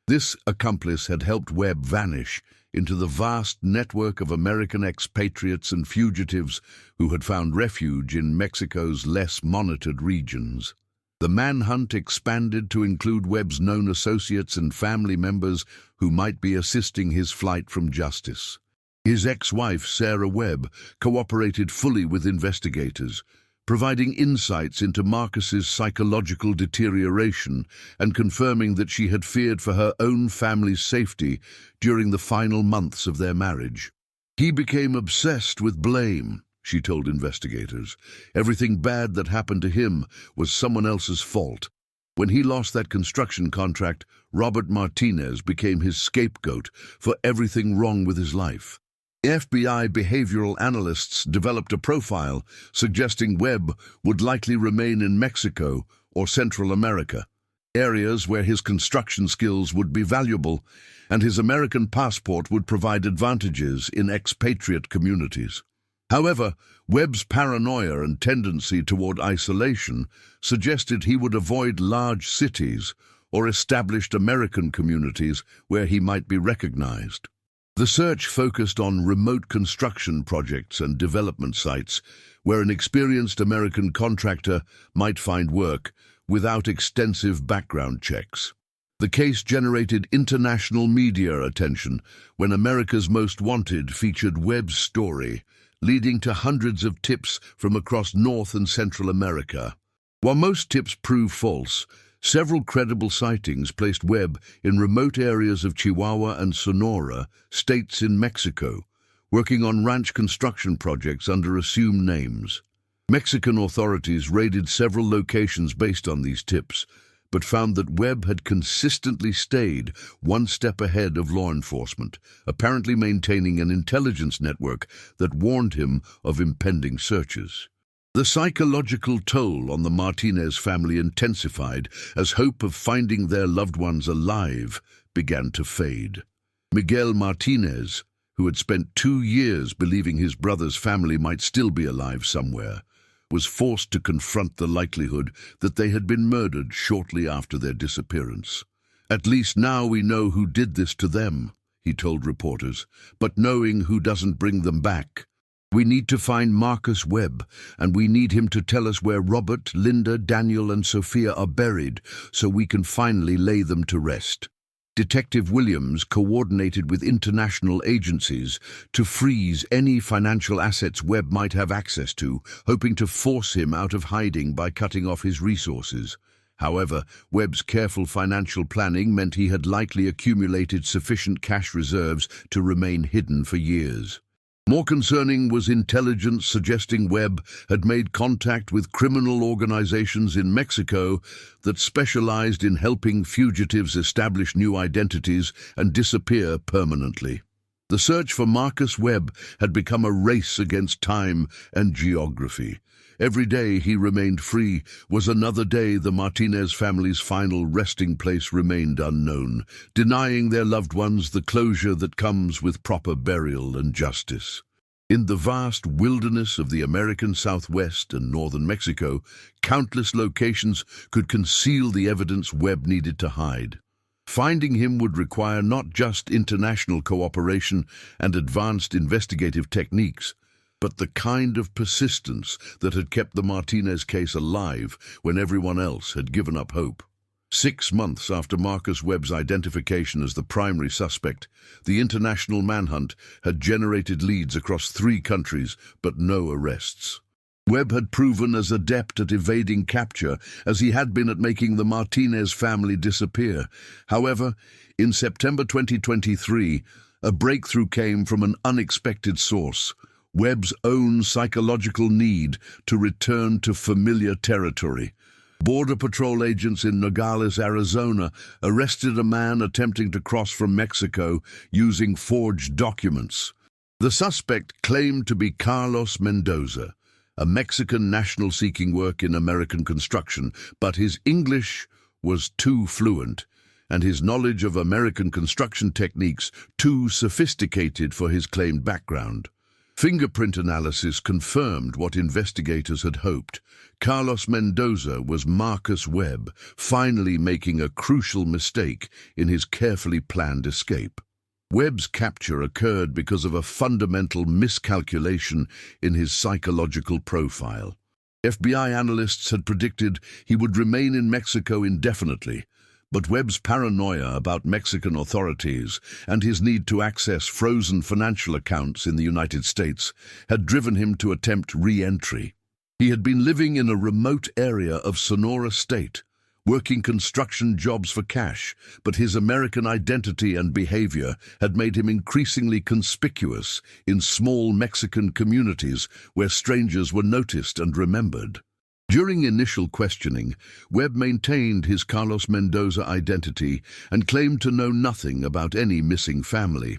This accomplice had helped Webb vanish into the vast network of American expatriates and fugitives who had found refuge in Mexico's less monitored regions. The manhunt expanded to include Webb's known associates and family members who might be assisting his flight from justice. His ex-wife, Sarah Webb, cooperated fully with investigators, providing insights into Marcus's psychological deterioration and confirming that she had feared for her own family's safety during the final months of their marriage. He became obsessed with blame, she told investigators. Everything bad that happened to him was someone else's fault. When he lost that construction contract, Robert Martinez became his scapegoat for everything wrong with his life. FBI behavioral analysts developed a profile suggesting Webb would likely remain in Mexico or Central America, areas where his construction skills would be valuable and his American passport would provide advantages in expatriate communities. However, Webb's paranoia and tendency toward isolation suggested he would avoid large cities or established American communities where he might be recognized. The search focused on remote construction projects and development sites where an experienced American contractor might find work without extensive background checks. The case generated international media attention when America's Most Wanted featured Webb's story, leading to hundreds of tips from across North and Central America. While most tips proved false, several credible sightings placed Webb in remote areas of Chihuahua and Sonora, states in Mexico, working on ranch construction projects under assumed names. Mexican authorities raided several locations based on these tips, but found that Webb had consistently stayed one step ahead of law enforcement, apparently maintaining an intelligence network that warned him of impending searches. The psychological toll on the Martinez family intensified as hope of finding their loved ones alive began to fade. Miguel Martinez, who had spent 2 years believing his brother's family might still be alive somewhere, was forced to confront the likelihood that they had been murdered shortly after their disappearance. "At least now we know who did this to them," he told reporters, "but knowing who doesn't bring them back. We need to find Marcus Webb, and we need him to tell us where Robert, Linda, Daniel, and Sophia are buried so we can finally lay them to rest." Detective Williams coordinated with international agencies to freeze any financial assets Webb might have access to, hoping to force him out of hiding by cutting off his resources. However, Webb's careful financial planning meant he had likely accumulated sufficient cash reserves to remain hidden for years. More concerning was intelligence suggesting Webb had made contact with criminal organizations in Mexico that specialized in helping fugitives establish new identities and disappear permanently. The search for Marcus Webb had become a race against time and geography. Every day he remained free was another day the Martinez family's final resting place remained unknown, denying their loved ones the closure that comes with proper burial and justice. In the vast wilderness of the American Southwest and northern Mexico, countless locations could conceal the evidence Webb needed to hide. Finding him would require not just international cooperation and advanced investigative techniques, but the kind of persistence that had kept the Martinez case alive when everyone else had given up hope. 6 months after Marcus Webb's identification as the primary suspect, the international manhunt had generated leads across 3 countries, but no arrests. Webb had proven as adept at evading capture as he had been at making the Martinez family disappear. However, in September 2023, a breakthrough came from an unexpected source: Webb's own psychological need to return to familiar territory. Border Patrol agents in Nogales, Arizona, arrested a man attempting to cross from Mexico using forged documents. The suspect claimed to be Carlos Mendoza, a Mexican national seeking work in American construction, but his English was too fluent, and his knowledge of American construction techniques too sophisticated for his claimed background. Fingerprint analysis confirmed what investigators had hoped. Carlos Mendoza was Marcus Webb, finally making a crucial mistake in his carefully planned escape. Webb's capture occurred because of a fundamental miscalculation in his psychological profile. FBI analysts had predicted he would remain in Mexico indefinitely, but Webb's paranoia about Mexican authorities and his need to access frozen financial accounts in the United States had driven him to attempt re-entry. He had been living in a remote area of Sonora State, working construction jobs for cash, but his American identity and behavior had made him increasingly conspicuous in small Mexican communities where strangers were noticed and remembered. During initial questioning, Webb maintained his Carlos Mendoza identity and claimed to know nothing about any missing family.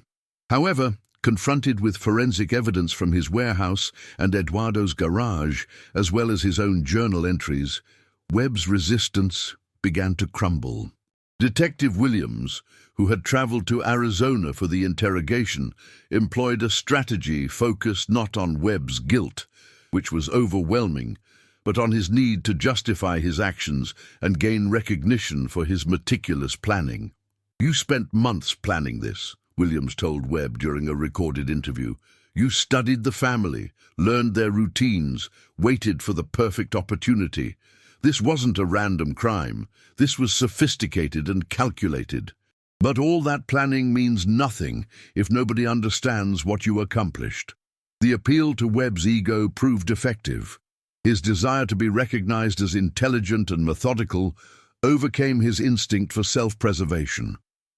However, confronted with forensic evidence from his warehouse and Eduardo's garage, as well as his own journal entries, Webb's resistance began to crumble. Detective Williams, who had traveled to Arizona for the interrogation, employed a strategy focused not on Webb's guilt, which was overwhelming, but on his need to justify his actions and gain recognition for his meticulous planning. "You spent months planning this," Williams told Webb during a recorded interview. "You studied the family, learned their routines, waited for the perfect opportunity. This wasn't a random crime. This was sophisticated and calculated. But all that planning means nothing if nobody understands what you accomplished." The appeal to Webb's ego proved effective. His desire to be recognized as intelligent and methodical overcame his instinct for self-preservation.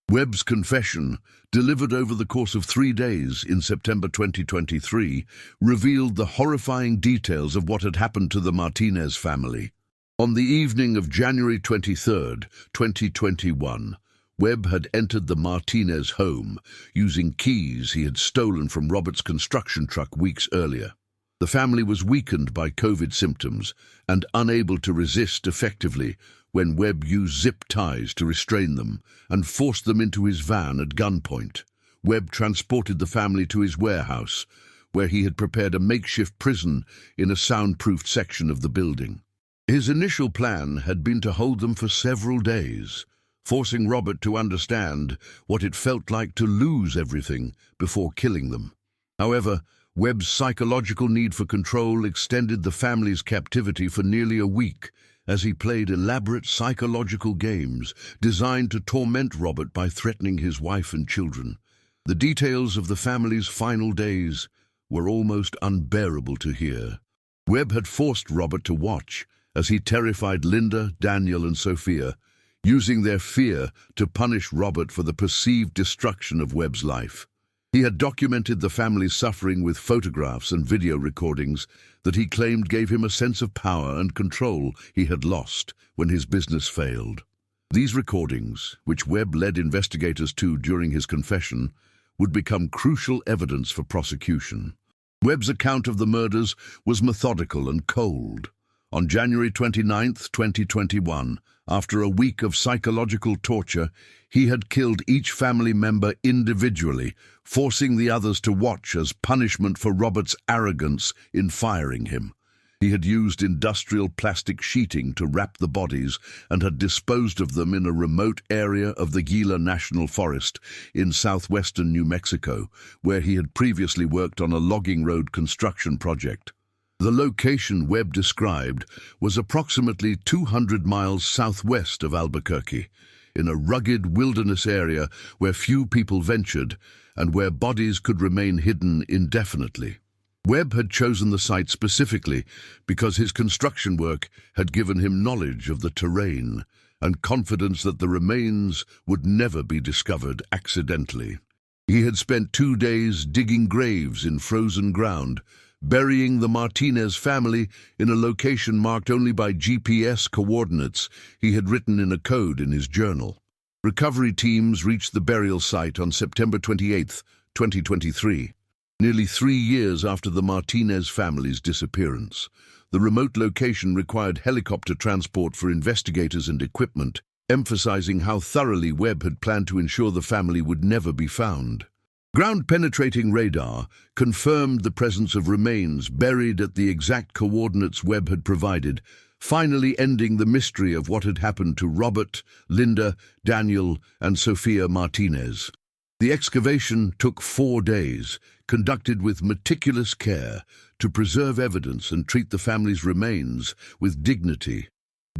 Webb's confession, delivered over the course of 3 days in September 2023, revealed the horrifying details of what had happened to the Martinez family. On the evening of January 23, 2021, Webb had entered the Martinez home using keys he had stolen from Robert's construction truck weeks earlier. The family was weakened by COVID symptoms and unable to resist effectively when Webb used zip ties to restrain them and forced them into his van at gunpoint. Webb transported the family to his warehouse, where he had prepared a makeshift prison in a soundproofed section of the building. His initial plan had been to hold them for several days, forcing Robert to understand what it felt like to lose everything before killing them. However, Webb's psychological need for control extended the family's captivity for nearly a week as he played elaborate psychological games designed to torment Robert by threatening his wife and children. The details of the family's final days were almost unbearable to hear. Webb had forced Robert to watch as he terrified Linda, Daniel, and Sophia, using their fear to punish Robert for the perceived destruction of Webb's life. He had documented the family's suffering with photographs and video recordings that he claimed gave him a sense of power and control he had lost when his business failed. These recordings, which Webb led investigators to during his confession, would become crucial evidence for prosecution. Webb's account of the murders was methodical and cold. On January 29, 2021, after a week of psychological torture, he had killed each family member individually, forcing the others to watch as punishment for Robert's arrogance in firing him. He had used industrial plastic sheeting to wrap the bodies and had disposed of them in a remote area of the Gila National Forest in southwestern New Mexico, where he had previously worked on a logging road construction project. The location Webb described was approximately 200 miles southwest of Albuquerque, in a rugged wilderness area where few people ventured and where bodies could remain hidden indefinitely. Webb had chosen the site specifically because his construction work had given him knowledge of the terrain and confidence that the remains would never be discovered accidentally. He had spent 2 days digging graves in frozen ground, burying the Martinez family in a location marked only by GPS coordinates he had written in a code in his journal. Recovery teams reached the burial site on September 28, 2023, nearly 3 years after the Martinez family's disappearance. The remote location required helicopter transport for investigators and equipment, emphasizing how thoroughly Webb had planned to ensure the family would never be found. Ground-penetrating radar confirmed the presence of remains buried at the exact coordinates Webb had provided, finally ending the mystery of what had happened to Robert, Linda, Daniel, and Sophia Martinez. The excavation took 4 days, conducted with meticulous care to preserve evidence and treat the family's remains with dignity.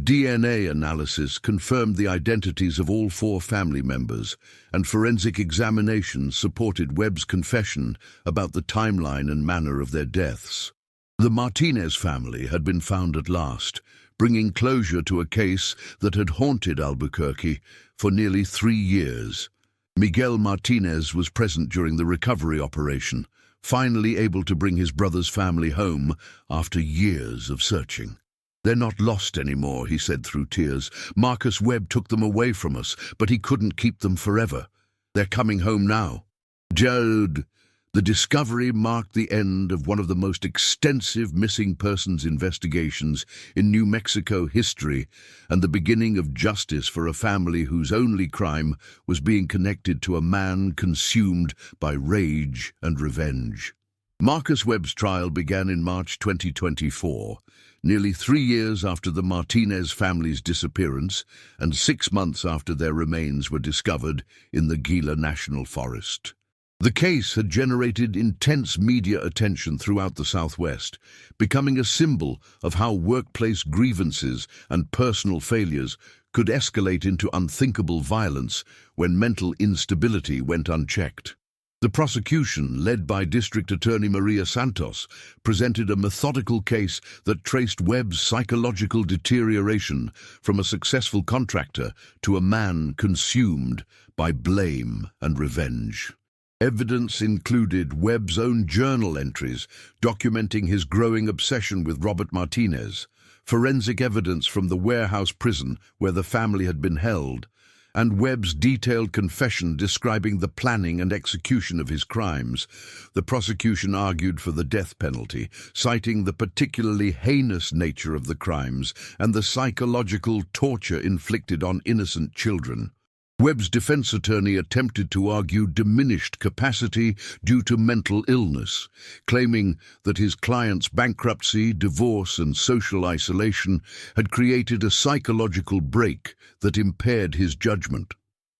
DNA analysis confirmed the identities of all 4 family members, and forensic examinations supported Webb's confession about the timeline and manner of their deaths. The Martinez family had been found at last, bringing closure to a case that had haunted Albuquerque for nearly 3 years. Miguel Martinez was present during the recovery operation, finally able to bring his brother's family home after years of searching. "They're not lost anymore," he said through tears. "Marcus Webb took them away from us, but he couldn't keep them forever. They're coming home now." Jude, the discovery marked the end of one of the most extensive missing persons investigations in New Mexico history and the beginning of justice for a family whose only crime was being connected to a man consumed by rage and revenge. Marcus Webb's trial began in March 2024, nearly 3 years after the Martinez family's disappearance and 6 months after their remains were discovered in the Gila National Forest. The case had generated intense media attention throughout the Southwest, becoming a symbol of how workplace grievances and personal failures could escalate into unthinkable violence when mental instability went unchecked. The prosecution, led by District Attorney Maria Santos, presented a methodical case that traced Webb's psychological deterioration from a successful contractor to a man consumed by blame and revenge. Evidence included Webb's own journal entries documenting his growing obsession with Robert Martinez, forensic evidence from the warehouse prison where the family had been held, and Webb's detailed confession describing the planning and execution of his crimes. The prosecution argued for the death penalty, citing the particularly heinous nature of the crimes and the psychological torture inflicted on innocent children. Webb's defense attorney attempted to argue diminished capacity due to mental illness, claiming that his client's bankruptcy, divorce, and social isolation had created a psychological break that impaired his judgment.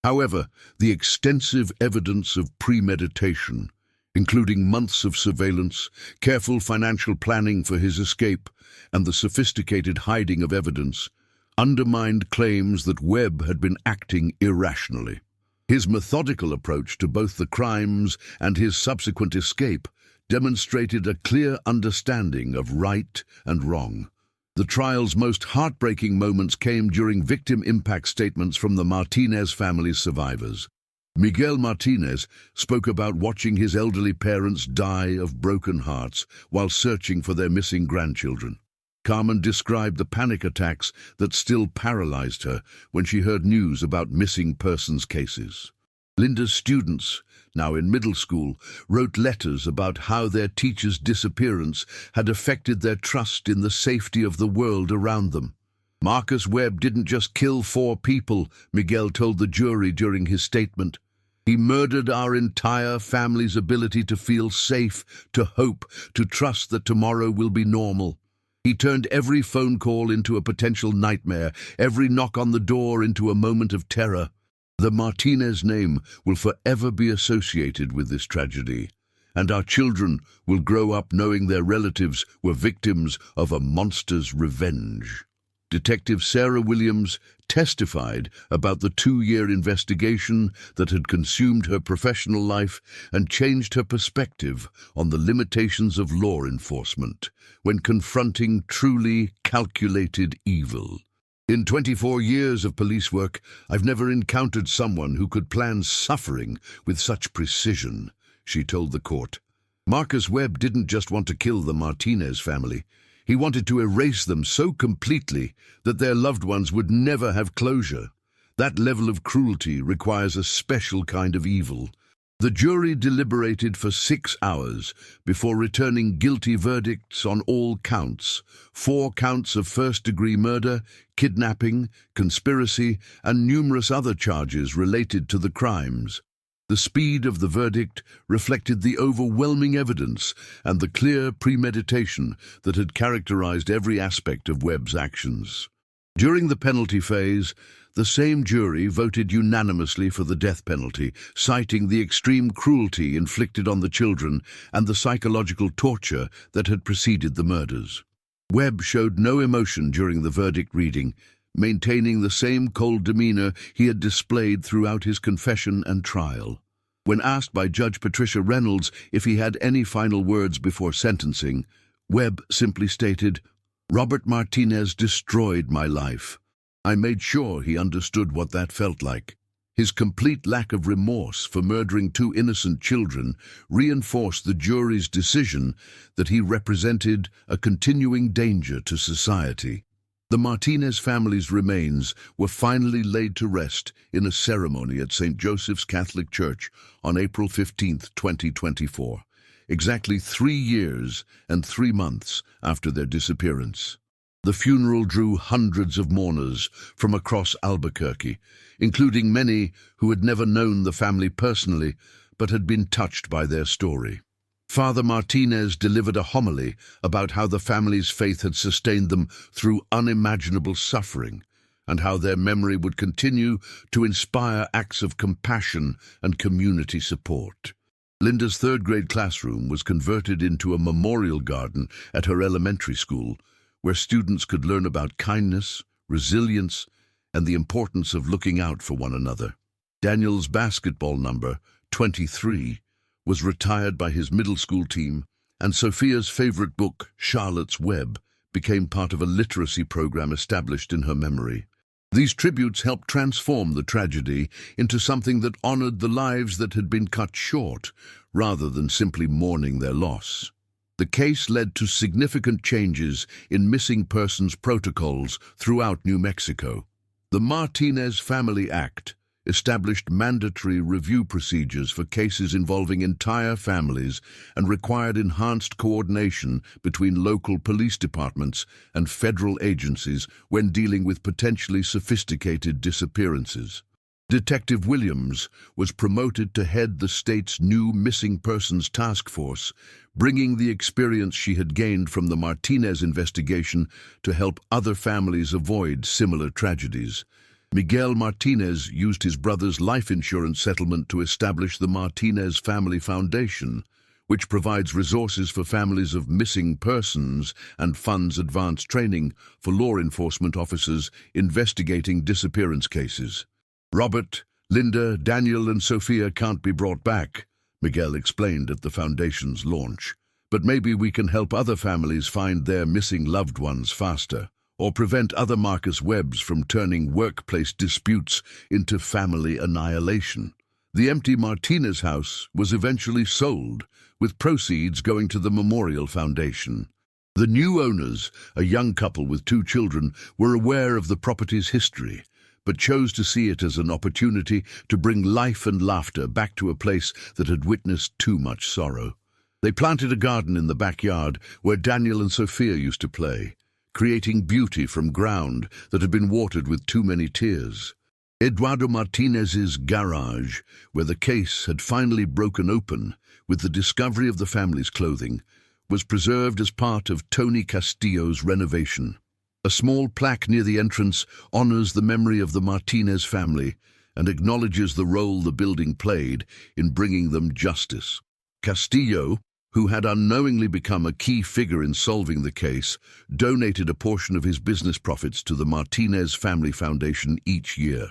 However, the extensive evidence of premeditation, including months of surveillance, careful financial planning for his escape, and the sophisticated hiding of evidence, undermined claims that Webb had been acting irrationally. His methodical approach to both the crimes and his subsequent escape demonstrated a clear understanding of right and wrong. The trial's most heartbreaking moments came during victim impact statements from the Martinez family's survivors. Miguel Martinez spoke about watching his elderly parents die of broken hearts while searching for their missing grandchildren. Carmen described the panic attacks that still paralyzed her when she heard news about missing persons cases. Linda's students, now in middle school, wrote letters about how their teacher's disappearance had affected their trust in the safety of the world around them. "Marcus Webb didn't just kill 4 people, Miguel told the jury during his statement. "He murdered our entire family's ability to feel safe, to hope, to trust that tomorrow will be normal. He turned every phone call into a potential nightmare, every knock on the door into a moment of terror." The Martinez name will forever be associated with this tragedy, and our children will grow up knowing their relatives were victims of a monster's revenge. Detective Sarah Williams testified about the 2-year investigation that had consumed her professional life and changed her perspective on the limitations of law enforcement when confronting truly calculated evil. "In 24 years of police work, I've never encountered someone who could plan suffering with such precision," she told the court. Marcus Webb didn't just want to kill the Martinez family. He wanted to erase them so completely that their loved ones would never have closure. That level of cruelty requires a special kind of evil. The jury deliberated for 6 hours before returning guilty verdicts on all counts: 4 counts of first-degree murder, kidnapping, conspiracy, and numerous other charges related to the crimes. The speed of the verdict reflected the overwhelming evidence and the clear premeditation that had characterized every aspect of Webb's actions. During the penalty phase, the same jury voted unanimously for the death penalty, citing the extreme cruelty inflicted on the children and the psychological torture that had preceded the murders. Webb showed no emotion during the verdict reading, maintaining the same cold demeanor he had displayed throughout his confession and trial. When asked by Judge Patricia Reynolds if he had any final words before sentencing, Webb simply stated, "Robert Martinez destroyed my life. I made sure he understood what that felt like." His complete lack of remorse for murdering two innocent children reinforced the jury's decision that he represented a continuing danger to society. The Martinez family's remains were finally laid to rest in a ceremony at St. Joseph's Catholic Church on April 15, 2024, exactly 3 years and 3 months after their disappearance. The funeral drew hundreds of mourners from across Albuquerque, including many who had never known the family personally but had been touched by their story. Father Martinez delivered a homily about how the family's faith had sustained them through unimaginable suffering, and how their memory would continue to inspire acts of compassion and community support. Linda's third-grade classroom was converted into a memorial garden at her elementary school, where students could learn about kindness, resilience, and the importance of looking out for one another. Daniel's basketball number, 23, was retired by his middle school team, and Sophia's favorite book, Charlotte's Web, became part of a literacy program established in her memory. These tributes helped transform the tragedy into something that honored the lives that had been cut short, rather than simply mourning their loss. The case led to significant changes in missing persons protocols throughout New Mexico. The Martinez Family Act established mandatory review procedures for cases involving entire families and required enhanced coordination between local police departments and federal agencies when dealing with potentially sophisticated disappearances. Detective Williams was promoted to head the state's new Missing Persons Task Force, bringing the experience she had gained from the Martinez investigation to help other families avoid similar tragedies. Miguel Martinez used his brother's life insurance settlement to establish the Martinez Family Foundation, which provides resources for families of missing persons and funds advanced training for law enforcement officers investigating disappearance cases. "Robert, Linda, Daniel, and Sophia can't be brought back," Miguel explained at the foundation's launch. "But maybe we can help other families find their missing loved ones faster, or prevent other Marcus Webbs from turning workplace disputes into family annihilation." The empty Martinez house was eventually sold, with proceeds going to the Memorial Foundation. The new owners, a young couple with 2 children, were aware of the property's history, but chose to see it as an opportunity to bring life and laughter back to a place that had witnessed too much sorrow. They planted a garden in the backyard where Daniel and Sophia used to play, creating beauty from ground that had been watered with too many tears. Eduardo Martinez's garage, where the case had finally broken open with the discovery of the family's clothing, was preserved as part of Tony Castillo's renovation. A small plaque near the entrance honors the memory of the Martinez family and acknowledges the role the building played in bringing them justice. Castillo, who had unknowingly become a key figure in solving the case, donated a portion of his business profits to the Martinez Family Foundation each year.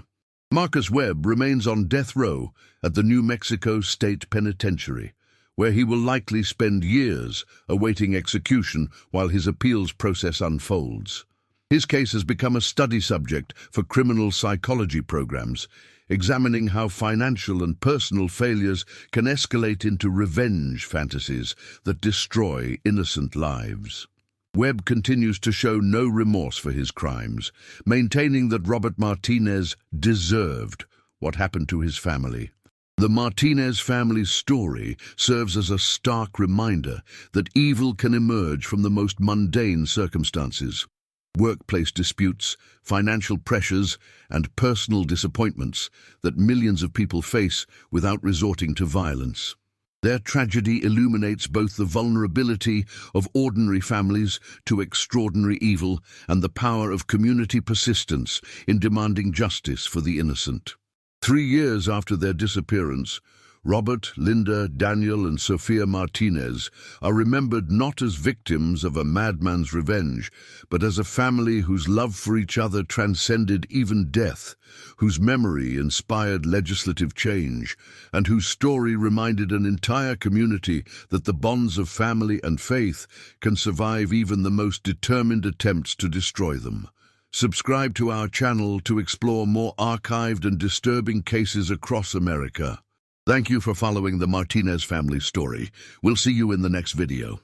Marcus Webb remains on death row at the New Mexico State Penitentiary, where he will likely spend years awaiting execution while his appeals process unfolds. His case has become a study subject for criminal psychology programs, examining how financial and personal failures can escalate into revenge fantasies that destroy innocent lives. Webb continues to show no remorse for his crimes, maintaining that Robert Martinez deserved what happened to his family. The Martinez family's story serves as a stark reminder that evil can emerge from the most mundane circumstances. Workplace disputes, financial pressures, and personal disappointments that millions of people face without resorting to violence. Their tragedy illuminates both the vulnerability of ordinary families to extraordinary evil and the power of community persistence in demanding justice for the innocent. 3 years after their disappearance, Robert, Linda, Daniel, and Sophia Martinez are remembered not as victims of a madman's revenge, but as a family whose love for each other transcended even death, whose memory inspired legislative change, and whose story reminded an entire community that the bonds of family and faith can survive even the most determined attempts to destroy them. Subscribe to our channel to explore more archived and disturbing cases across America. Thank you for following the Martinez family story. We'll see you in the next video.